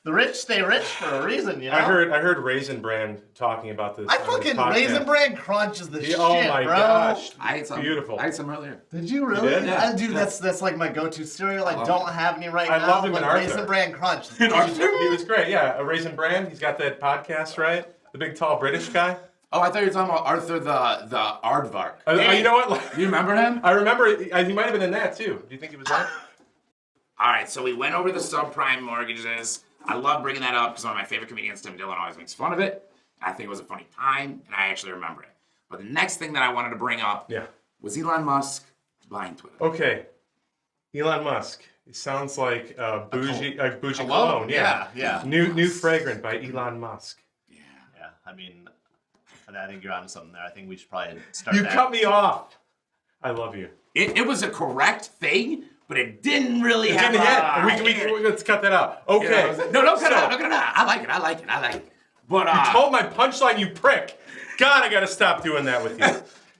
The rich stay rich for a reason, you know? I heard Raisin Brand talking about this. I fucking Raisin Bran Crunch is the shit, oh my bro. gosh. I ate some. Beautiful. I ate some earlier. Did you really? You did? Yeah. Dude, that's like my go-to cereal. I don't have any right now. I love him in Arthur. Raisin Bran Crunch. He was great, yeah. A Raisin Brand. He's got that podcast, right? The big, tall British guy. Oh, I thought you were talking about Arthur the Aardvark. You know what? Do you remember him? I remember. He might have been in that, too. Do you think he was that? All right, so we went over the subprime mortgages. I love bringing that up because one of my favorite comedians, Tim Dillon, always makes fun of it. I think it was a funny time, and I actually remember it. But the next thing that I wanted to bring up was Elon Musk buying Twitter. Okay. Elon Musk. It sounds like bougie cologne. Yeah. New fragrant by Elon Musk. Yeah. I mean, I think you're onto something there. I think we should probably start You cut me off. I love you. It was a correct thing, but it didn't really have let's cut that out. Okay. No, don't cut it out. I like it. But you told my punchline, you prick. God, I gotta stop doing that with you.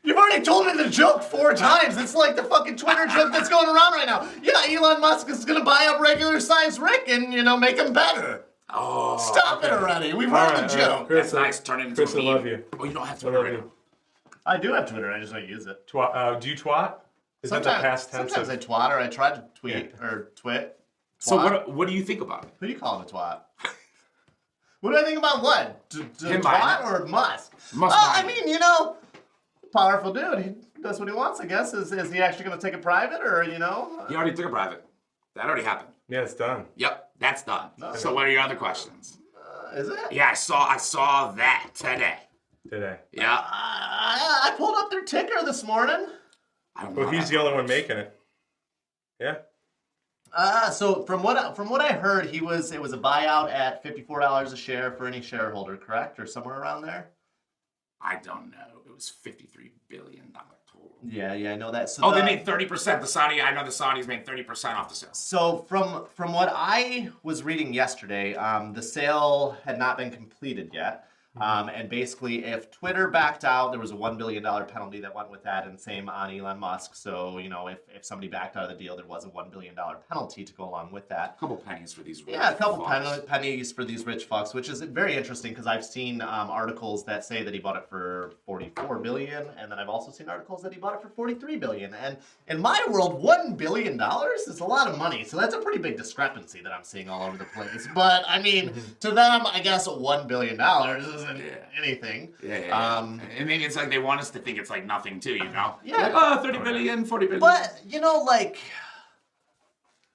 You've already told me the joke 4 times. It's like the fucking Twitter joke that's going around right now. Yeah, Elon Musk is gonna buy up regular size Rick and, you know, make him better. Oh, Stop it already. We've heard the joke. Chris, that's nice. Turn it into Chris, a meme. I love you. Oh, you don't have I Twitter love right you. now. I do have Twitter. I just don't use it. Do you twat? Is that the past tense? Sometimes I twat, or I try to tweet or twit. So Twat? what do you think about it? Who do you call him a twat? What do I think about what? Him Twat buying or Musk? Musk I buying mean, powerful dude. He does what he wants, I guess. Is he actually going to take it private or, He already took it private. That already happened. Yeah, it's done. Yep, that's done. So what are your other questions? Is it? Yeah, I saw that today. Today. Yeah. I pulled up their ticker this morning. I don't know. Well, he's the only one making it. Yeah. So from what I heard, it was a buyout at $54 a share for any shareholder, correct? Or somewhere around there? I don't know. It was $53 billion total. Yeah, I know that. So They made 30%. I know the Saudis made 30% off the sale. So from what I was reading yesterday, the sale had not been completed yet. And basically, if Twitter backed out, there was a $1 billion penalty that went with that, and same on Elon Musk. So, if somebody backed out of the deal, there was a $1 billion penalty to go along with that. A couple pennies for these rich Yeah, a couple fucks. pennies for these rich fucks, which is very interesting because I've seen articles that say that he bought it for $44 billion, and then I've also seen articles that he bought it for $43 billion. And in my world, $1 billion is a lot of money, so that's a pretty big discrepancy that I'm seeing all over the place. But I mean, to them, I guess $1 billion isn't anything. Yeah. And maybe it's like they want us to think it's like nothing too, Yeah. Like, 30 billion, 40 billion. But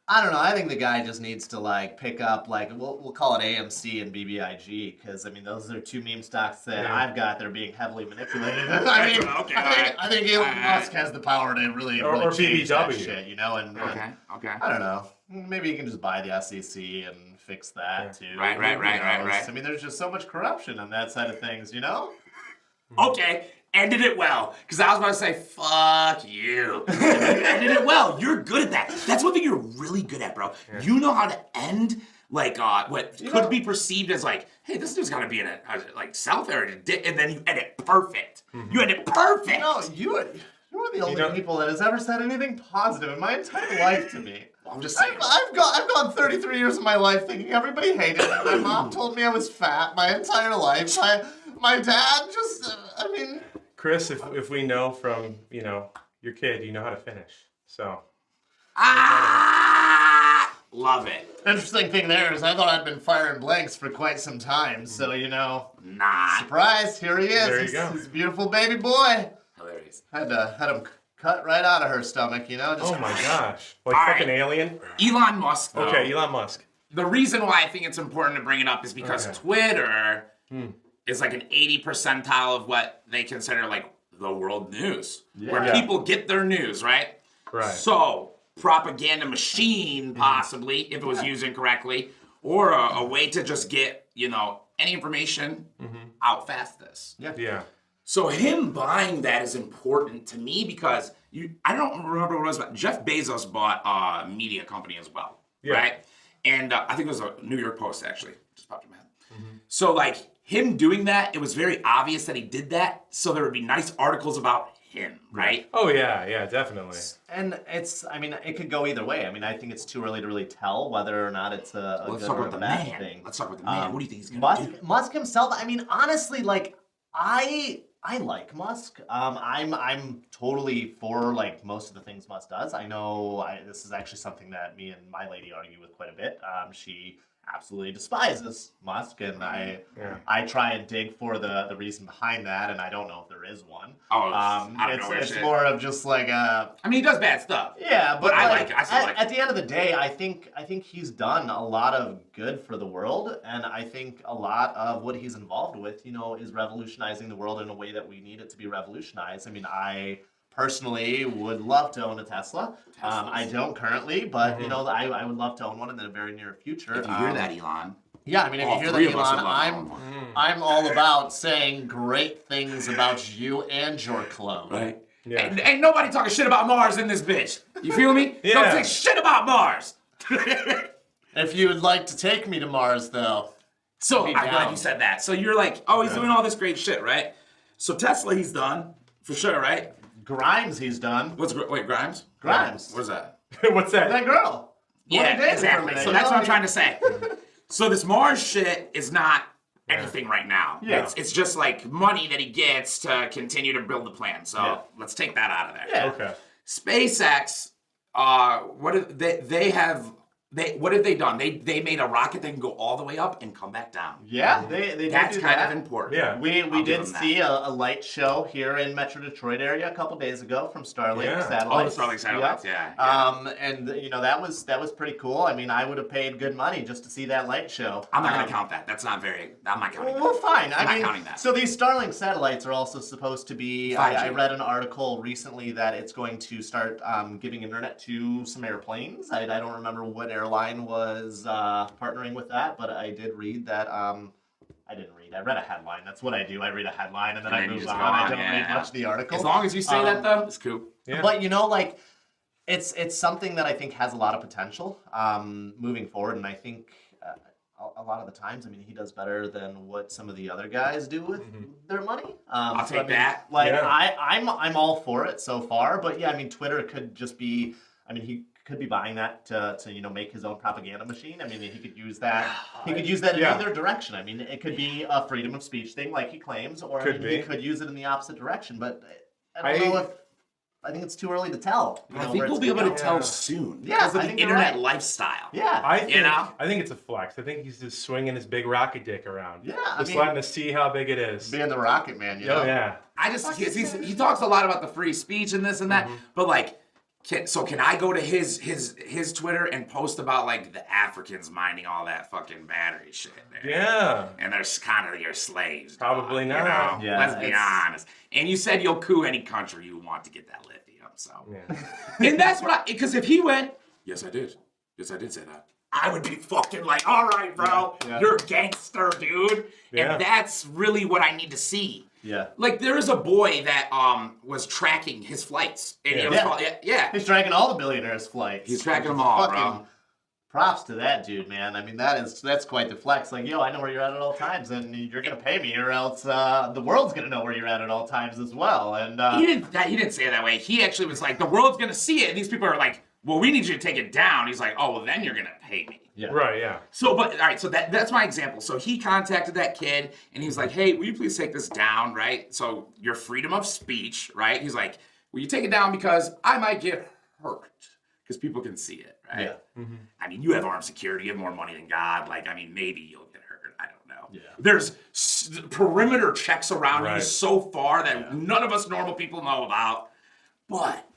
I don't know. I think the guy just needs to pick up we'll call it AMC and BBIG because I mean those are two meme stocks that I've got that are being heavily manipulated. I think Elon Musk has the power to really change that BBW. shit, And Okay. I don't know. Maybe you can just buy the SEC and fix that too. Right. I mean, there's just so much corruption on that side of things, Okay. Ended it well. Because I was about to say, fuck you. Ended it well. You're good at that. That's one thing you're really good at, bro. Yeah. You know how to end what could be perceived as hey, this dude's gotta be in a self-error, and then you end it perfect. Mm-hmm. You end it perfect. You're the only people that has ever said anything positive in my entire life to me. I'm just saying. I've gone 33 years of my life thinking everybody hated me. My mom told me I was fat my entire life. My dad just, Chris, if we know from, your kid, you know how to finish. So. Love it. Interesting thing there is I thought I'd been firing blanks for quite some time. So, Nah. Surprise, here he is. There you go. He's a beautiful baby boy. Hilarious. Had him cut right out of her stomach, just. Oh my gosh. Like All fucking right. alien? Elon Musk, though. Okay, Elon Musk. The reason why I think it's important to bring it up is because Twitter is like an 80 percentile of what they consider the world news. Yeah. Where people get their news, right? Right. So, propaganda machine, possibly, if it was used incorrectly, or a way to just get, any information out fastest. Yeah. So him buying that is important to me because I don't remember what it was, but Jeff Bezos bought a media company as well, right? And I think it was a New York Post, actually. Just popped in my head. Mm-hmm. So, him doing that, it was very obvious that he did that, so there would be nice articles about him, right? Oh, yeah, definitely. And it could go either way. I think it's too early to really tell whether or not it's a good or a bad thing. Let's talk about the man. What do you think he's going to do? Musk himself, honestly, I like Musk. I'm totally for most of the things Musk does. I know this is actually something that me and my lady argue with quite a bit. She absolutely despises Musk, and I try and dig for the reason behind that, and I don't know if there is one. It's more of just he does bad stuff. Yeah, but I like it. I still like it. At the end of the day, I think he's done a lot of good for the world, and I think a lot of what he's involved with, is revolutionizing the world in a way that we need it to be revolutionized. I personally would love to own a Tesla. I don't currently, but I would love to own one in the very near future. If you hear that, Elon. Yeah, if you hear that, Elon, I'm all about saying great things about you and your clone. Right. Yeah. Ain't nobody talking shit about Mars in this bitch. You feel me? Yeah. Don't say shit about Mars. If you would like to take me to Mars, though. So I'm glad you said that. So you're he's doing all this great shit, right? So Tesla, he's done for sure, right? Grimes, he's done. Grimes? Grimes. What's that? What's that? That girl. Yeah, exactly. So that's what I'm trying to say. So this Mars shit is not anything right now. Yeah. It's just money that he gets to continue to build the plan. So let's take that out of there. Yeah. Okay. SpaceX, they have What have they done? They made a rocket that can go all the way up and come back down. Yeah, they did That's do kind that. of important. Yeah. We did see a light show here in Metro Detroit area a couple days ago from Starlink satellites. Oh, the Starlink satellites, yeah. And that was pretty cool. I mean, I would have paid good money just to see that light show. I'm not going to count that. I'm not counting Well, that. fine. I'm I not mean, counting that. so these Starlink satellites are also supposed to be. 5G. I read an article recently that it's going to start giving internet to some airplanes. I don't remember what airline was partnering with that, but I did read that. I didn't read. I read a headline. That's what I do. I read a headline and then I move on. I don't read much of the article. As long as you say that, though, it's cool. Yeah. But it's something that I think has a lot of potential moving forward, and I think a lot of the times, I mean, he does better than what some of the other guys do with their money. I'll take that. I'm all for it so far, but yeah, I mean, Twitter could just be. I mean, he could be buying that to make his own propaganda machine. I mean, he could use that. He could use that in either direction. I mean, it could be a freedom of speech thing, like he claims, or he could use it in the opposite direction. But I don't know if. I think it's too early to tell. I think we'll be able to tell soon. Yeah, because of I the think you're internet right. lifestyle. Yeah, I think it's a flex. I think he's just swinging his big rocket dick around. Yeah, just letting us see how big it is. Being the Rocket Man, you know. Oh yeah. He talks a lot about the free speech and this and that, but like, can I go to his Twitter and post about like the Africans mining all that fucking battery shit there? Yeah. And they're kind of your slaves. Probably dog, not. You know? Let's be honest. And you said you'll coup any country you want to get that lithium. So, and that's what because if he went, yes I did say that, I would be fucking like, all right, bro, you're a gangster, dude. Yeah. And that's really what I need to see. Yeah. Like there is a boy that was tracking his flights. And it was called, He's tracking all the billionaires' flights. He's tracking them all, bro. Props to that dude, man. I mean, that's quite the flex. Like, yo, I know where you're at all times, and you're gonna pay me, or else the world's gonna know where you're at all times as well. And he didn't say it that way. He actually was like, the world's gonna see it, and these people are like, well, we need you to take it down. He's like, oh, well, then you're gonna pay me. Yeah. Right. Yeah. So, but all right. So that's my example. So he contacted that kid, and he's like, hey, will you please take this down, right? So your freedom of speech, right? He's like, will you take it down because I might get hurt because people can see it, right? Yeah. I mean, you have armed security, you have more money than God. Like, I mean, maybe you'll get hurt. I don't know. Yeah. There's perimeter checks around you Right. so far that none of us normal people know about. But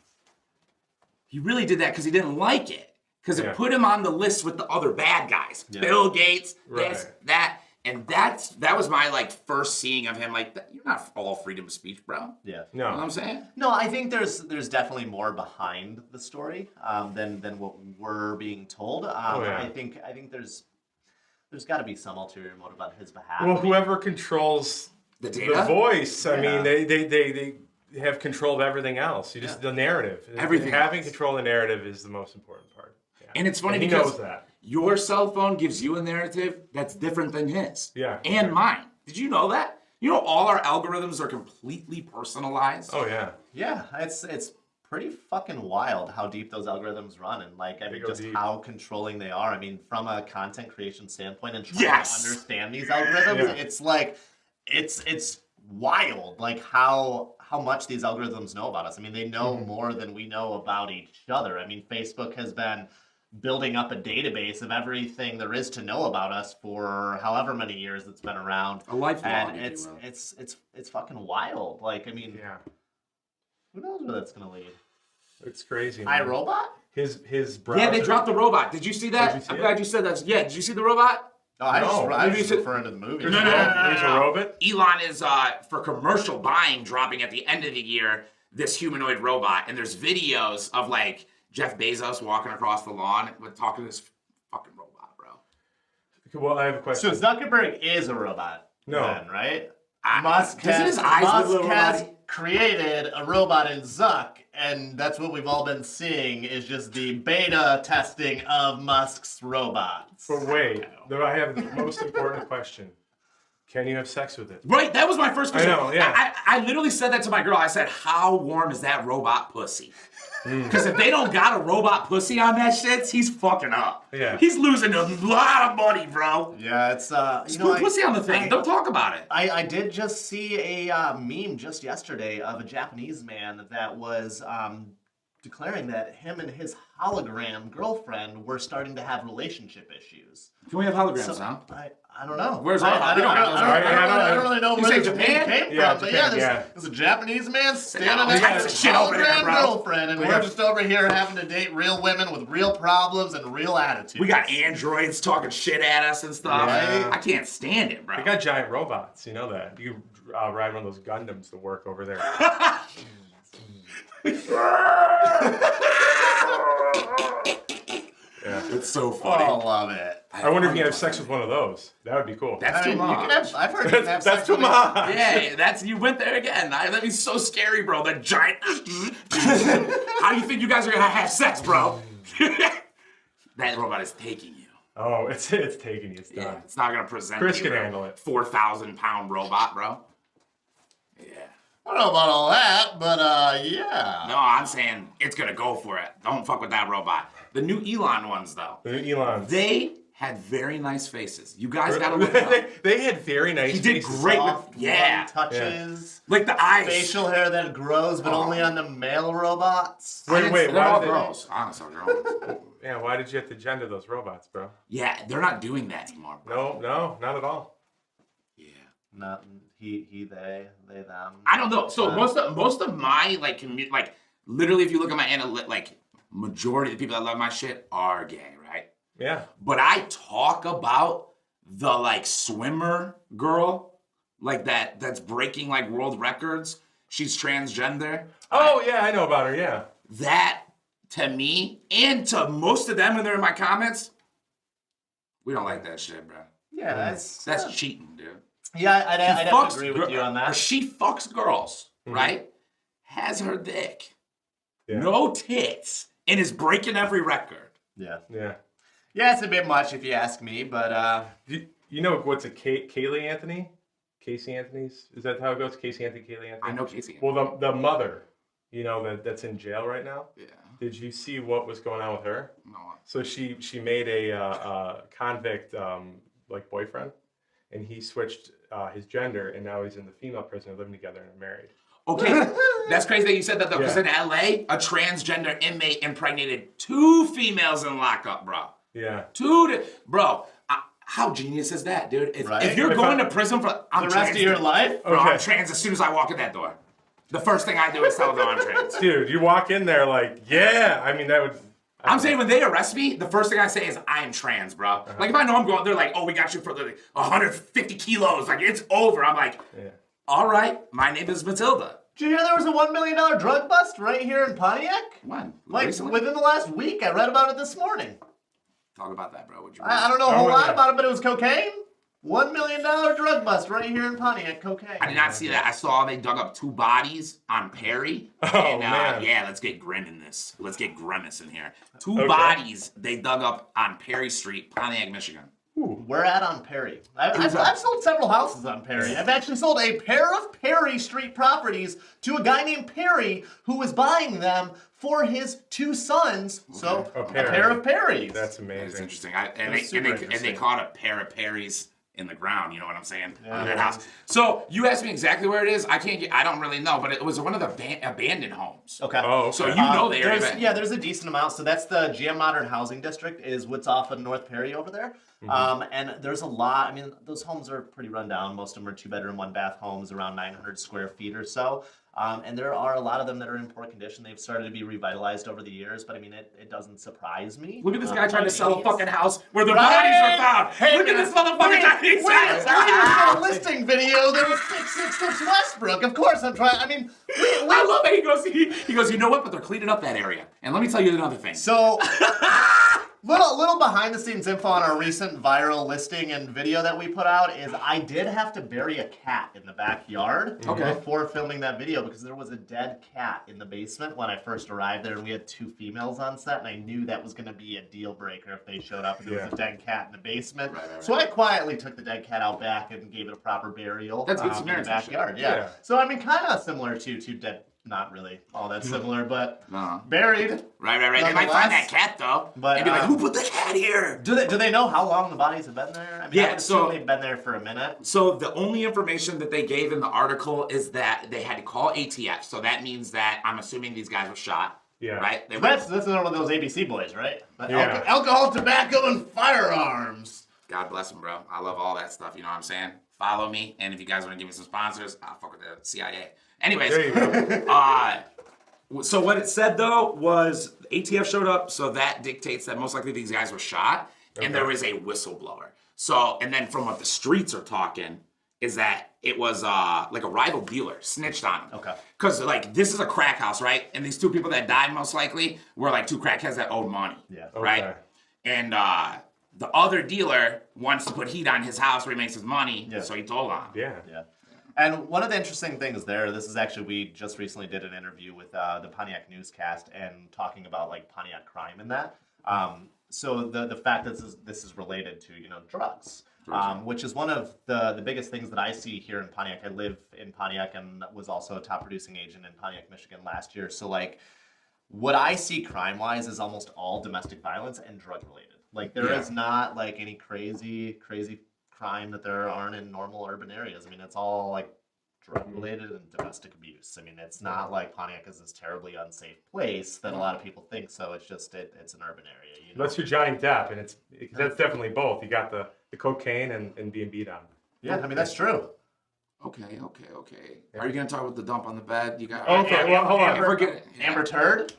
he really did that because he didn't like it. Because it put him on the list with the other bad guys. Yeah. Bill Gates, this, that. And that was my like first seeing of him. Like, you're not all freedom of speech, bro. Yeah. No. You know what I'm saying? No, I think there's definitely more behind the story than what we're being told. I think there's got to be some ulterior motive on his behalf. Well, whoever controls the voice, I mean, they have control of everything else. The narrative. Everything. Having control of the narrative is the most important part. Yeah. And it's funny he because knows that. Your cell phone gives you a narrative that's different than his. Yeah. And mine. Did you know that? You know all our algorithms are completely personalized? Oh, yeah. Yeah, it's pretty fucking wild how deep those algorithms run, and like, I mean, just how controlling they are. I mean, from a content creation standpoint and trying to understand these algorithms, it's like, it's wild, like how much these algorithms know about us. I mean, they know more than we know about each other. I mean, Facebook has been building up a database of everything there is to know about us for however many years it's been around. A lifelong, and it's fucking wild. Like, I mean, who knows where that's gonna lead? It's crazy. Man. iRobot? His browser. Yeah, they dropped the robot. Did you see that? I'm glad you said that. Yeah, did you see the robot? No, I was just referring to the movie. No. There's a robot? Elon is, for commercial buying, dropping at the end of the year this humanoid robot. And there's videos of, like, Jeff Bezos walking across the lawn with talking to this fucking robot, bro. Well, I have a question. So Zuckerberg is a robot, then, right? Musk has created a robot in Zuck, and that's what we've all been seeing is just the beta testing of Musk's robots. But wait, I have the most important question. Can you have sex with it? Right, that was my first question. I know, yeah. I literally said that to my girl. I said, how warm is that robot pussy? Because if they don't got a robot pussy on that shit, he's fucking up. Yeah. He's losing a lot of money, bro. Yeah, it's put pussy on the thing. Don't talk about it. I did just see a meme just yesterday of a Japanese man that was declaring that him and his hologram girlfriend were starting to have relationship issues. Can we have holograms now? I don't know. Where's our I don't really know You where say the Japan? name came Yeah, from, but Japan, yeah, there's a Japanese man standing All next types to of his shit over there, hologram bro. girlfriend, and we're just over here having to date real women with real problems and real attitudes. We got androids talking shit at us and stuff. Yeah. I can't stand it, bro. They got giant robots, you know that. You can ride one of those Gundams to work over there. Yeah. It's so Oh, funny. I love it. I wonder if you have sex with one of those. That would be cool. That's I too mean, you much. can have, I've heard you can have That's sex too with much. Yeah, you went there again. That'd be so scary, bro. The giant. How do you think you guys are gonna have sex, bro? That robot is taking you. Oh, it's taking you. It's done. Yeah, it's not gonna present. Chris you, can bro. handle it. 4,000-pound robot, bro. Yeah. I don't know about all that, but yeah. No, I'm saying it's gonna go for it. Don't fuck with that robot. The new Elon ones, though. The new Elon. They had very nice faces. You guys gotta look it up. They had very nice He did faces. great Soft, with, yeah. warm touches. Like the eyes. Facial hair that grows, but only on the male robots. Wait, They're why all did they- girls. Honestly, they're all. Yeah, why did you have to gender those robots, bro? Yeah, they're not doing that anymore, bro. No, not at all. Yeah. Not he, they, them. I don't know. So most of my like literally, if you look at my like majority of the people that love my shit are gay, right? Yeah. But I talk about the like swimmer girl, like that's breaking like world records. She's transgender. Oh, yeah, I know about her, yeah. That to me and to most of them when they're in my comments, we don't like that shit, bro. Yeah, That's cheating, dude. yeah. I'd have Fucks to agree with you on or that. she fucks girls, right? Has her dick, Yeah. no tits, and is breaking every record. Yeah, Yeah. yeah. It's a bit much if you ask me, but You know what's a Kaylee Anthony? Casey Anthony's? Is that how it goes? Casey Anthony, Kaylee Anthony? I know Casey. Well, the mother, you know, that's in jail right now. Yeah. Did you see what was going on with her? No. So she made a convict like boyfriend, and he switched his gender, and now he's in the female prison. They're living together and are married. Okay, that's crazy that you said that though, because in LA, a transgender inmate impregnated 2 females in lockup, bro. Yeah. Bro. How genius is that, dude? If Right? you're If going I- to prison for the rest of your life. bro, Okay. I'm trans as soon as I walk in that door. The first thing I do is tell them I'm trans. Dude, you walk in there like, yeah. I mean, that would. I'm saying when they arrest me, the first thing I say is I'm trans, bro. Like if I know I'm going, they're like, oh, we got you for like 150 kilos. Like it's over. I'm like, Yeah. all right, my name is Matilda. Did you hear there was a $1 million drug bust right here in Pontiac? When? Like Recently? within the last week, I read about it this morning. Talk about that, bro. What'd you I don't know a whole Oh, lot yeah. about it, but it was cocaine. $1 million drug bust right here in Pontiac, cocaine. I did not see that. I saw they dug up 2 bodies on Perry. Oh, and, man. Yeah, let's get grim in this. Let's get grimace in here. 2 Okay. bodies they dug up on Perry Street, Pontiac, Michigan. We're at on Perry. I've sold several houses on Perry. I've actually sold a pair of Perry Street properties to a guy named Perry who was buying them for his 2 sons. So A a pair. pair of Perrys. That's It's amazing. interesting. That's And super they interesting. caught a pair of Perrys in the ground. You know what I'm saying? Yeah. Under that house. So you asked me exactly where it is. I don't really know, but it was one of the abandoned homes. Okay. Oh, okay. So you know the area. There's a decent amount. So that's the GM Modern Housing District is what's off of North Perry over there. And there's a lot. I mean, those homes are pretty run down. Most of them are 2-bedroom, 1-bath homes, around 900 square feet or so. And there are a lot of them that are in poor condition. They've started to be revitalized over the years, but I mean, it doesn't surprise me. Look at this guy trying to by sell a any fucking means. house where the Right? bodies were found. Hey, Look at man. this motherfucker trying to We sell. just got a listing video that was 666 Westbrook. Of course, I'm trying. I mean, I love it. He goes, you know what? But they're cleaning up that area. And let me tell you another thing. so little behind the scenes info on our recent viral listing and video that we put out is I did have to bury a cat in the backyard before filming that video because there was a dead cat in the basement when I first arrived there, and we had 2 females on set, and I knew that was going to be a deal breaker if they showed up and there was a dead cat in the basement. Right. So I quietly took the dead cat out back and gave it a proper burial. That's good in the Samaritan shit. backyard. Yeah. So I mean, kind of similar to dead. Not really all that similar, but buried. Right. They might find that Nonetheless, cat though. but, And be like, who put the cat here? Do they know how long the bodies have been there? I mean, Yeah, I would so- assume they've been there for a minute. So the only information that they gave in the article is that they had to call ATF. So that means that I'm assuming these guys were shot. Yeah. Right? That's one of those ABC boys, right? Yeah. Alcohol, tobacco, and firearms. God bless them, bro. I love all that stuff. You know what I'm saying? Follow me, and if you guys want to give me some sponsors, I'll fuck with the CIA. Anyways, There you go. so what it said though was ATF showed up, so that dictates that most likely these guys were shot, and there is a whistleblower. So, and then from what the streets are talking is that it was like a rival dealer snitched on him. Okay. Because like this is a crack house, right? And these two people that died most likely were like two crackheads that owed money. Yeah. Right. Okay. And the other dealer wants to put heat on his house where he makes his money, so he told on him. Yeah. Yeah. And one of the interesting things there, this is actually, we just recently did an interview with the Pontiac newscast and talking about like Pontiac crime and that. So the fact that this is related to, drugs, which is one of the biggest things that I see here in Pontiac. I live in Pontiac and was also a top producing agent in Pontiac, Michigan last year. So like what I see crime-wise is almost all domestic violence and drug-related. Like there is not like any crazy crime that there aren't in normal urban areas. I mean, it's all like drug-related and domestic abuse. I mean, it's not like Pontiac is this terribly unsafe place that a lot of people think. So it's just it's an urban area. That's your Johnny Depp, and that's definitely both. You got the cocaine and being beat on. Yeah, I mean that's true. Okay. Are you gonna talk about the dump on the bed? You got Okay, well, hold on. Forget it. Amber Turd.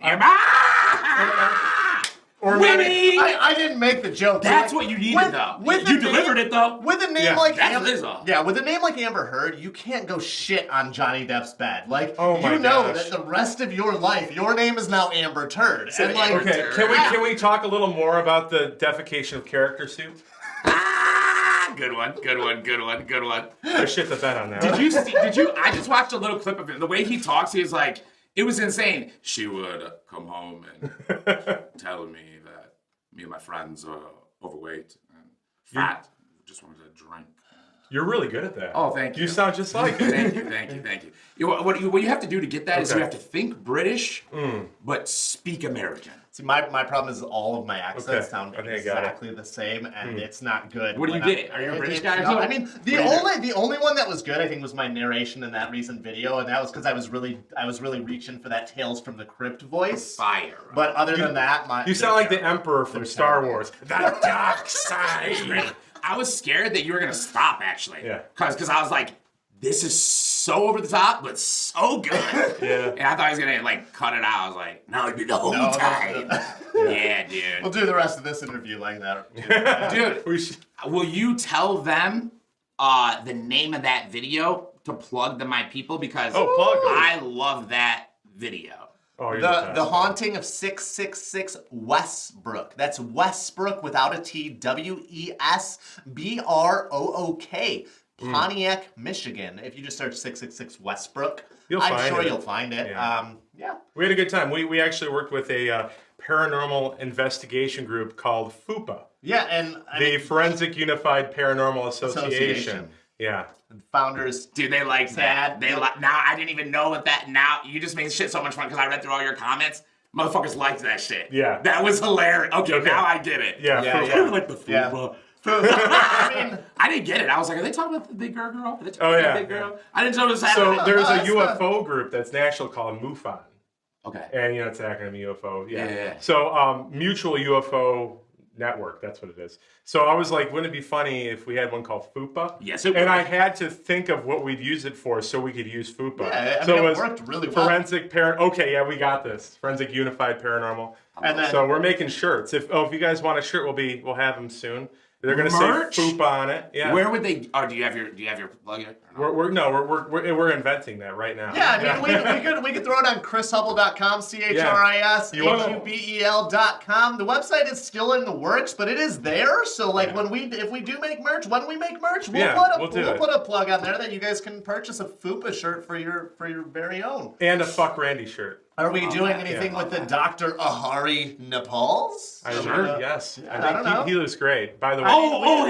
Or Winnie! I didn't make the joke. That's what you needed, though. You delivered it, though. With a name Yeah, like that's Amber, Lizzo. yeah, with a name like Amber Heard, you can't go shit on Johnny Depp's bed. Like, Oh my you know gosh. that the rest of your life, your name is now Amber Turd. And like, Okay, can we talk a little more about the defecation of character suit? Good one. I shit the bed on that. Did you? I just watched a little clip of it. The way he talks, he was like, it was insane. She would come home and tell me that me and my friends are overweight and fat. Just wanted to drink. You're really good at that. Oh, thank you. You sound just like it. Thank you. What you have to do to get that is you have to think British, but speak American. see, my problem is all of my accents Okay, sound I think I got it. exactly the same, and it's not good. What do you when get? Are you a British it's guy or not- something? I mean, the only one that was good, I think, was my narration in that recent video, and that was because I was really reaching for that Tales from the Crypt voice. Fire. But other than that, You sound like the Emperor from Star Wars. The dark side. I was scared that you were gonna stop actually. Yeah. Cause I was like, this is so over the top, but so good. Yeah. And I thought he was gonna like cut it out. I was like, no, it'd be the whole time. Yeah, dude. We'll do the rest of this interview like that. Dude, We should- will you tell them the name of that video to plug to my people? Because plug them. I love that video. Oh, you're The best. Haunting of 666 Westbrook. That's Westbrook without a T. Wesbrook. Pontiac, Michigan. If you just search 666 Westbrook, You'll I'm find sure it. you'll find it. Yeah. Yeah. We had a good time. We actually worked with a paranormal investigation group called FUPA, Yeah, and I the mean, Forensic Unified Paranormal Association. Association. Yeah. founders. Dude, they like that. Sad. They like. Now I didn't even know what that. Now you just made shit so much fun because I read through all your comments. Motherfuckers liked that shit. Yeah. That was hilarious. Okay, now I get it. Yeah. Yeah, FUPA. yeah. Like the Yeah. fupa. I mean, I didn't get it. I was like, are they talking about the big girl? Are they talking Oh, about yeah. the big girl? I didn't know this So happened. there's a that's UFO group that's national called MUFON. Okay. And, it's an acronym UFO. Yeah. Yeah. So Mutual UFO Network, that's what it is. So I was like, wouldn't it be funny if we had one called FUPA? Yes, it And would. I had to think of what we'd use it for so we could use FUPA. Yeah, I so mean, it was worked really well. Forensic Okay, yeah, we got this. Forensic Unified Paranormal. and then, So we're making shirts. If you guys want a shirt, we'll have them soon. They're gonna Merch? say FUPA on it. Yeah. Where would they? Oh, do you have your plug here? We're inventing that right now. yeah, I mean, we could throw it on chrishubel.com, ChrisHubel.com. The website is still in the works, but it is there. So like if we do make merch, when we make merch, we'll put a plug on there that you guys can purchase a FUPA shirt for your very own. And a Fuck Randy shirt. Are we doing anything with the Dr. Ahari Nepals? Sure, yes. I I don't think know. he looks great. By the way,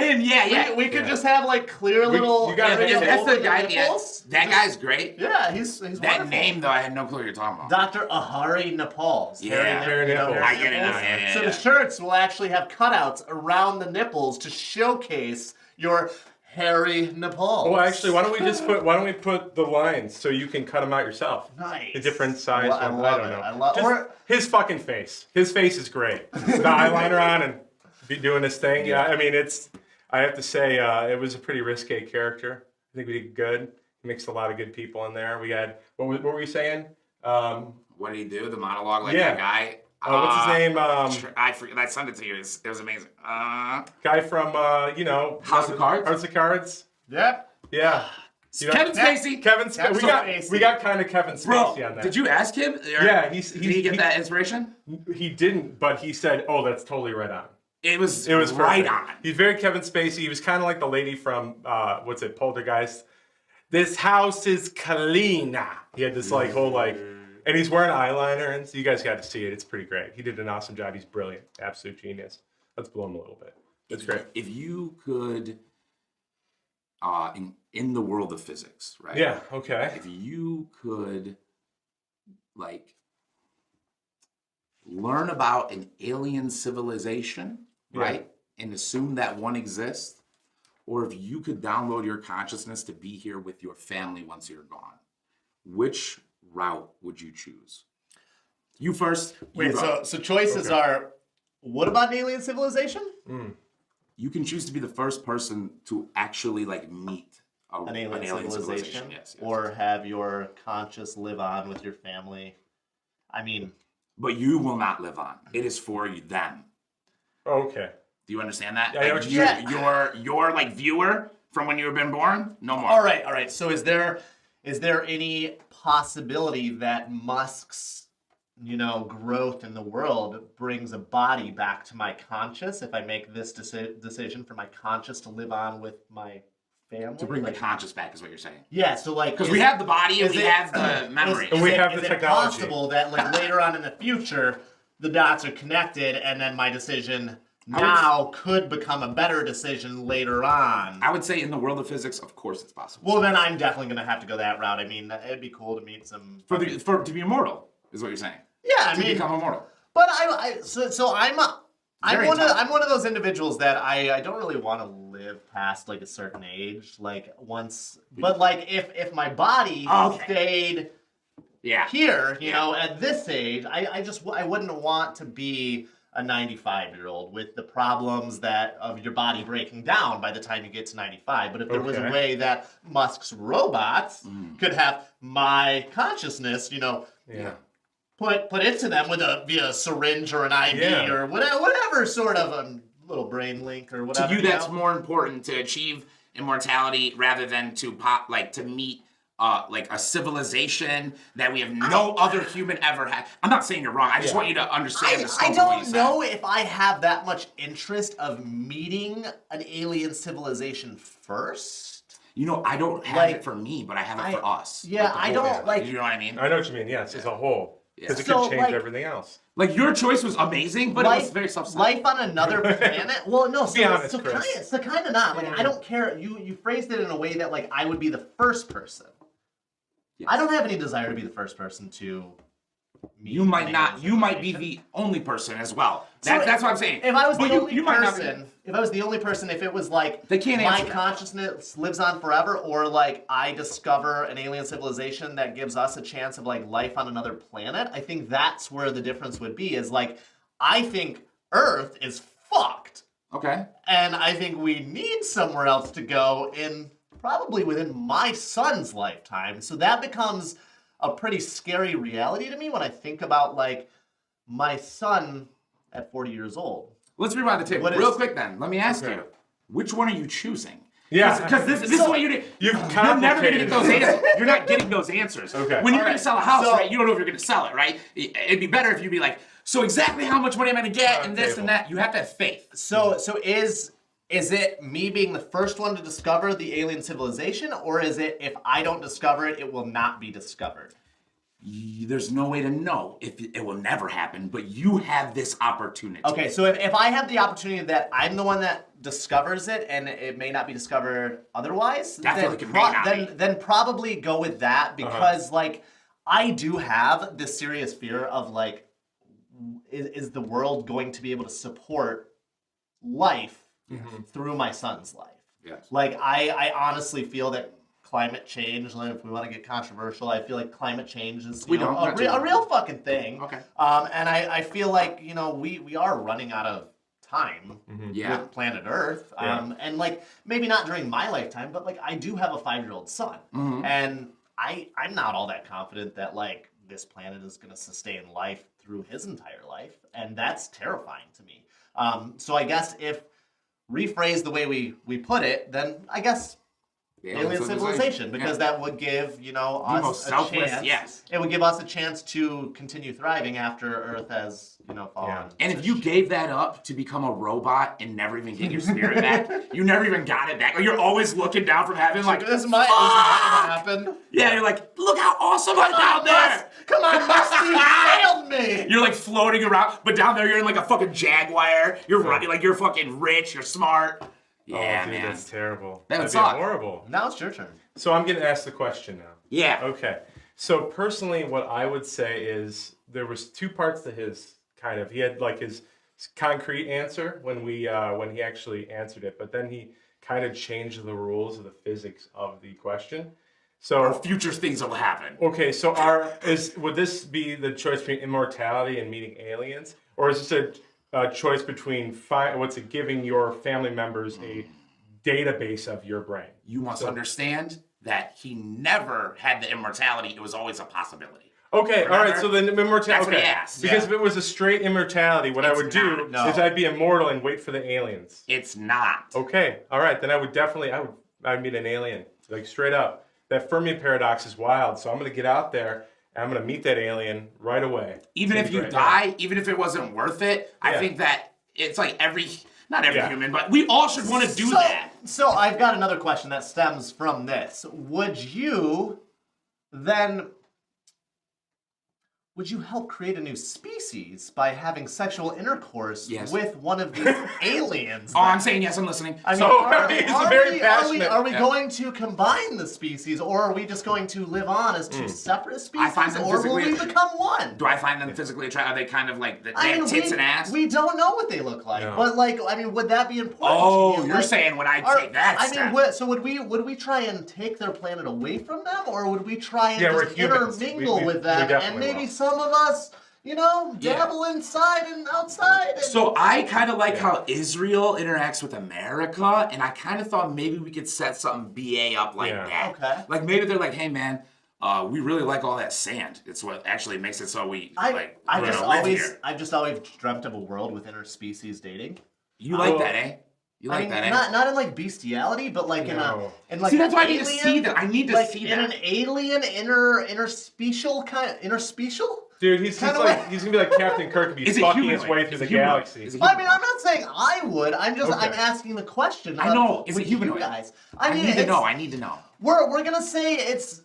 Him, yeah. We could just have like clear little. you gotta areas think That's over the guy. Yeah, nipples. that guy's great. Yeah, he's That wonderful. name though, I had no clue what you're talking about. Dr. Ahari Nepals. Yeah. Hairy nipples. I get it now. Yeah. So the shirts will actually have cutouts around the nipples to showcase your hairy nipples. Well, actually, why don't we put the lines so you can cut them out yourself? Nice. The different size Well, I ones. love I don't it. know. I love Just his fucking face. His face is great. The eyeliner on and be doing his thing. Yeah, I mean, I have to say, it was a pretty risque character. I think we did good. Mixed a lot of good people in there. We had, what were you saying? What did he do? The monologue, like Yeah. that guy? What's his name? I forget. I sent it to you. It was amazing. Guy from, House of Cards? House of Cards. Yep. Yeah. You know, Kevin Spacey. Kevin Spacey. We got kind of Kevin Spacey Bro, on that. did you ask him? Yeah, did he get that inspiration? He didn't, but he said, "Oh, that's totally right on." It was right perfect. on. He's very Kevin Spacey. He was kind of like the lady from Poltergeist. This house is clean. He had this whole and he's wearing eyeliner, and so you guys got to see it. It's pretty great. He did an awesome job. He's brilliant, absolute genius. Let's blow him a little bit. It's great. If you could, in the world of physics, right? Yeah. Okay. If you could, learn about an alien civilization, right, and assume that one exists, or if you could download your consciousness to be here with your family once you're gone, which route would you choose? You first. Wait, so choices are, what about an alien civilization? You can choose to be the first person to actually meet An alien civilization? Yes. Or have your conscious live on with your family. I mean... But you will not live on. It is for you them. Okay. Do you understand that? Yeah, I know what you're saying. Your viewer from when you were been born, no more. All right. So is there any possibility that Musk's, growth in the world brings a body back to my conscious if I make this decision for my conscious to live on with my family? To bring the conscious back is what you're saying. Yeah, so because we have the body and we have the memory. And we have the technology. Is it possible that later on in the future the dots are connected and then my decision now could become a better decision later on? I would say in the world of physics, of course it's possible. Well, then I'm definitely going to have to go that route. I mean, it'd be cool to meet some... To be immortal, is what you're saying. Yeah, to become immortal. But I'm one of those individuals that I don't really want to live past a certain age. But if my body stayed here, at this age, I wouldn't want to be a 95-year-old with the problems of your body breaking down by the time you get to 95. But if there was a way that Musk's robots could have my consciousness, put into them via a syringe or an IV or whatever sort of a little brain link or whatever. To you, that's more important to achieve immortality rather than to meet a civilization that we have no other human ever had. I'm not saying you're wrong. I just want you to understand the scope of what you said. I don't know if I have that much interest of meeting an alien civilization first. I don't have it for me, but I have it for us. Yeah, I don't You know what I mean? I know what you mean. Yes, as a whole. Because it So, could change everything else. Your choice was amazing, but it was very self-centered. Life on another planet? Well, no, Be honest, Chris. kind of not. I don't care. You phrased it in a way that I would be the first person. Yes. I don't have any desire to be the first person to meet. You might not. You might be the only person as well. That's what I'm saying. If I was the only person, if it was they can't my consciousness lives on forever, or I discover an alien civilization that gives us a chance of life on another planet, I think that's where the difference would be. Is I think Earth is fucked. Okay. And I think we need somewhere else to go probably within my son's lifetime. So that becomes a pretty scary reality to me when I think about my son at 40 years old. Let's rewind the tape real quick then. Let me ask you, which one are you choosing? Yeah. Because this is what you did. You're never going to get those answers. You're not getting those answers. Okay. When you're going to sell a house, right, you don't know if you're going to sell it, right? It'd be better if you'd be so exactly how much money am I going to get and this and that. You have to have faith. So is it me being the first one to discover the alien civilization, or is it if I don't discover it, it will not be discovered? There's no way to know if it will never happen, but you have this opportunity. Okay, so if I have the opportunity that I'm the one that discovers it and it may not be discovered otherwise, then probably go with that, because I do have this serious fear of is the world going to be able to support life through my son's life? Yes. Like, I honestly feel that climate change, like, if we want to get controversial, I feel like climate change is a real fucking thing. Okay. And I feel like, we are running out of time with planet Earth. And like, maybe not during my lifetime, but like, I do have a 5-year-old son. And I'm not all that confident that like this planet is going to sustain life through his entire life. And that's terrifying to me. So I guess if rephrase the way we put it, then I guess alien civilization, because that would give us a chance. Yes, it would give us a chance to continue thriving after Earth has fallen. And if you gave that up to become a robot and never even get your spirit back, you never even got it back. Like you're always looking down from heaven, like this might happen. Yeah, you're like, look how awesome I'm down there. Come on, Musty, you failed me. You're like floating around, but down there you're in like a fucking Jaguar. You're running like you're fucking rich. You're smart. Yeah, dude, man. that's terrible. That'd be horrible. Now it's your turn. So I'm going to ask the question now. Yeah. Okay. So personally, what I would say is there was 2 parts to his kind of. He had like his concrete answer when he actually answered it, but then he kind of changed the rules of the physics of the question. So or future things will happen. Okay. So would this be the choice between immortality and meeting aliens, or is this a choice between giving your family members a database of your brain? You must understand that he never had the immortality. It was always a possibility. Okay, Remember? all right. So then immortality. That's what he asked. Because if it was a straight immortality, what I would do is I'd be immortal and wait for the aliens. It's not. Okay, all right. Then I'd meet an alien, like straight up. That Fermi paradox is wild. So I'm gonna get out there. I'm going to meet that alien right away. Even if you die, even if it wasn't worth it, I think that it's like not every human, but we all should want to do that. So I've got another question that stems from this. Would you help create a new species by having sexual intercourse with one of these aliens? Oh, I'm saying yes, I'm listening. I mean, are we going to combine the species, or are we just going to live on as 2 separate species, or will we become one? Do I find them physically attractive? Are they kind of like, they have tits and ass? We don't know what they look like, but like, I mean, would that be important to you? You're saying when I take that step. So would we try and take their planet away from them, or would we try and just intermingle with them, and maybe some of us, dabble inside and outside? So I kind of like how Israel interacts with America, and I kind of thought maybe we could set something BA up like that. Okay. Like maybe they're like, hey man, we really like all that sand. It's what actually makes it so we I've just always dreamt of a world with interspecies dating. You like that, eh? You like that, eh? Not in like bestiality, but like in like. See, that's why I need to see that. I need to see that. In an alien interspecial kind of interspecial. Dude, he's gonna be like Captain Kirk, he's fucking his way through the galaxy. I mean, I'm not saying I would. I'm asking the question. I know. Is it humanoid? Guys, I need to know. We're gonna say it's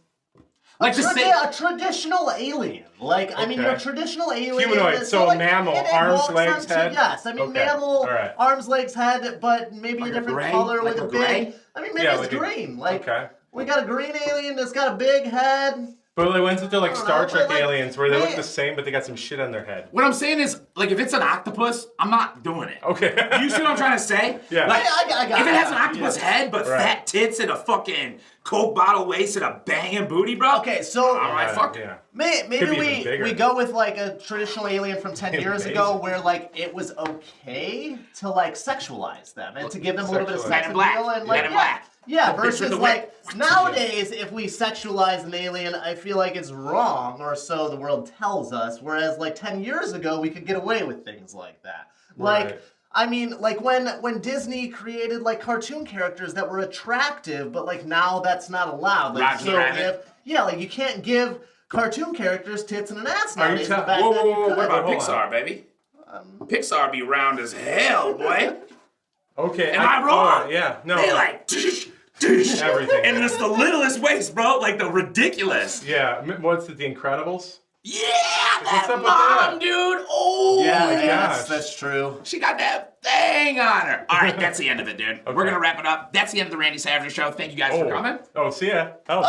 like a traditional alien. Like, I mean, your traditional alien. Humanoid, so like, mammal, arms, legs, head. Yes, I mean, mammal, arms, legs, head, but maybe a different color with a big. I mean, maybe it's green. Like, we got a green alien that's got a big head. But the ones that they're like Star Trek aliens, where they look the same, but they got some shit on their head. What I'm saying is, like, if it's an octopus, I'm not doing it. Okay. You see what I'm trying to say? Yeah. Like, if it has an octopus head, but fat tits and a fucking Coke bottle waist and a banging booty, bro. Okay, so all right, fuck it. Maybe we go with like a traditional alien from 10 years ago, where like it was okay to like sexualize them and to give them a little bit of sex appeal and like black. Yeah, versus like nowadays, if we sexualize an alien, I feel like it's wrong, or so the world tells us. Whereas like 10 years ago, we could get away with things like that. Like, I mean, like when Disney created like cartoon characters that were attractive, but like now that's not allowed. Like, like you can't give cartoon characters tits and an ass nowadays. Whoa, what about Pixar, baby? Pixar be round as hell, boy. Okay. Am I wrong? No. They like everything. And it's the littlest waist, bro. Like the ridiculous. Yeah. What's it, The Incredibles? Yeah, that mom, dude. Oh, yes, that's true. She got that thing on her. All right, that's the end of it, dude. Okay. We're going to wrap it up. That's the end of the Randy Savagery Show. Thank you guys for coming. Oh, see ya. Bye.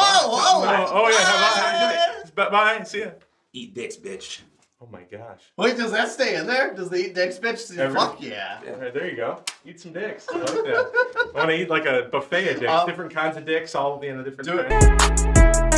Bye. See ya. Eat dicks, bitch. Oh my gosh. Wait, does that stay in there? Does the eat dicks bitch? Fuck yeah. All right, there you go. Eat some dicks. I like that. I want to eat like a buffet of dicks, different kinds of dicks, all different Do it. kinds.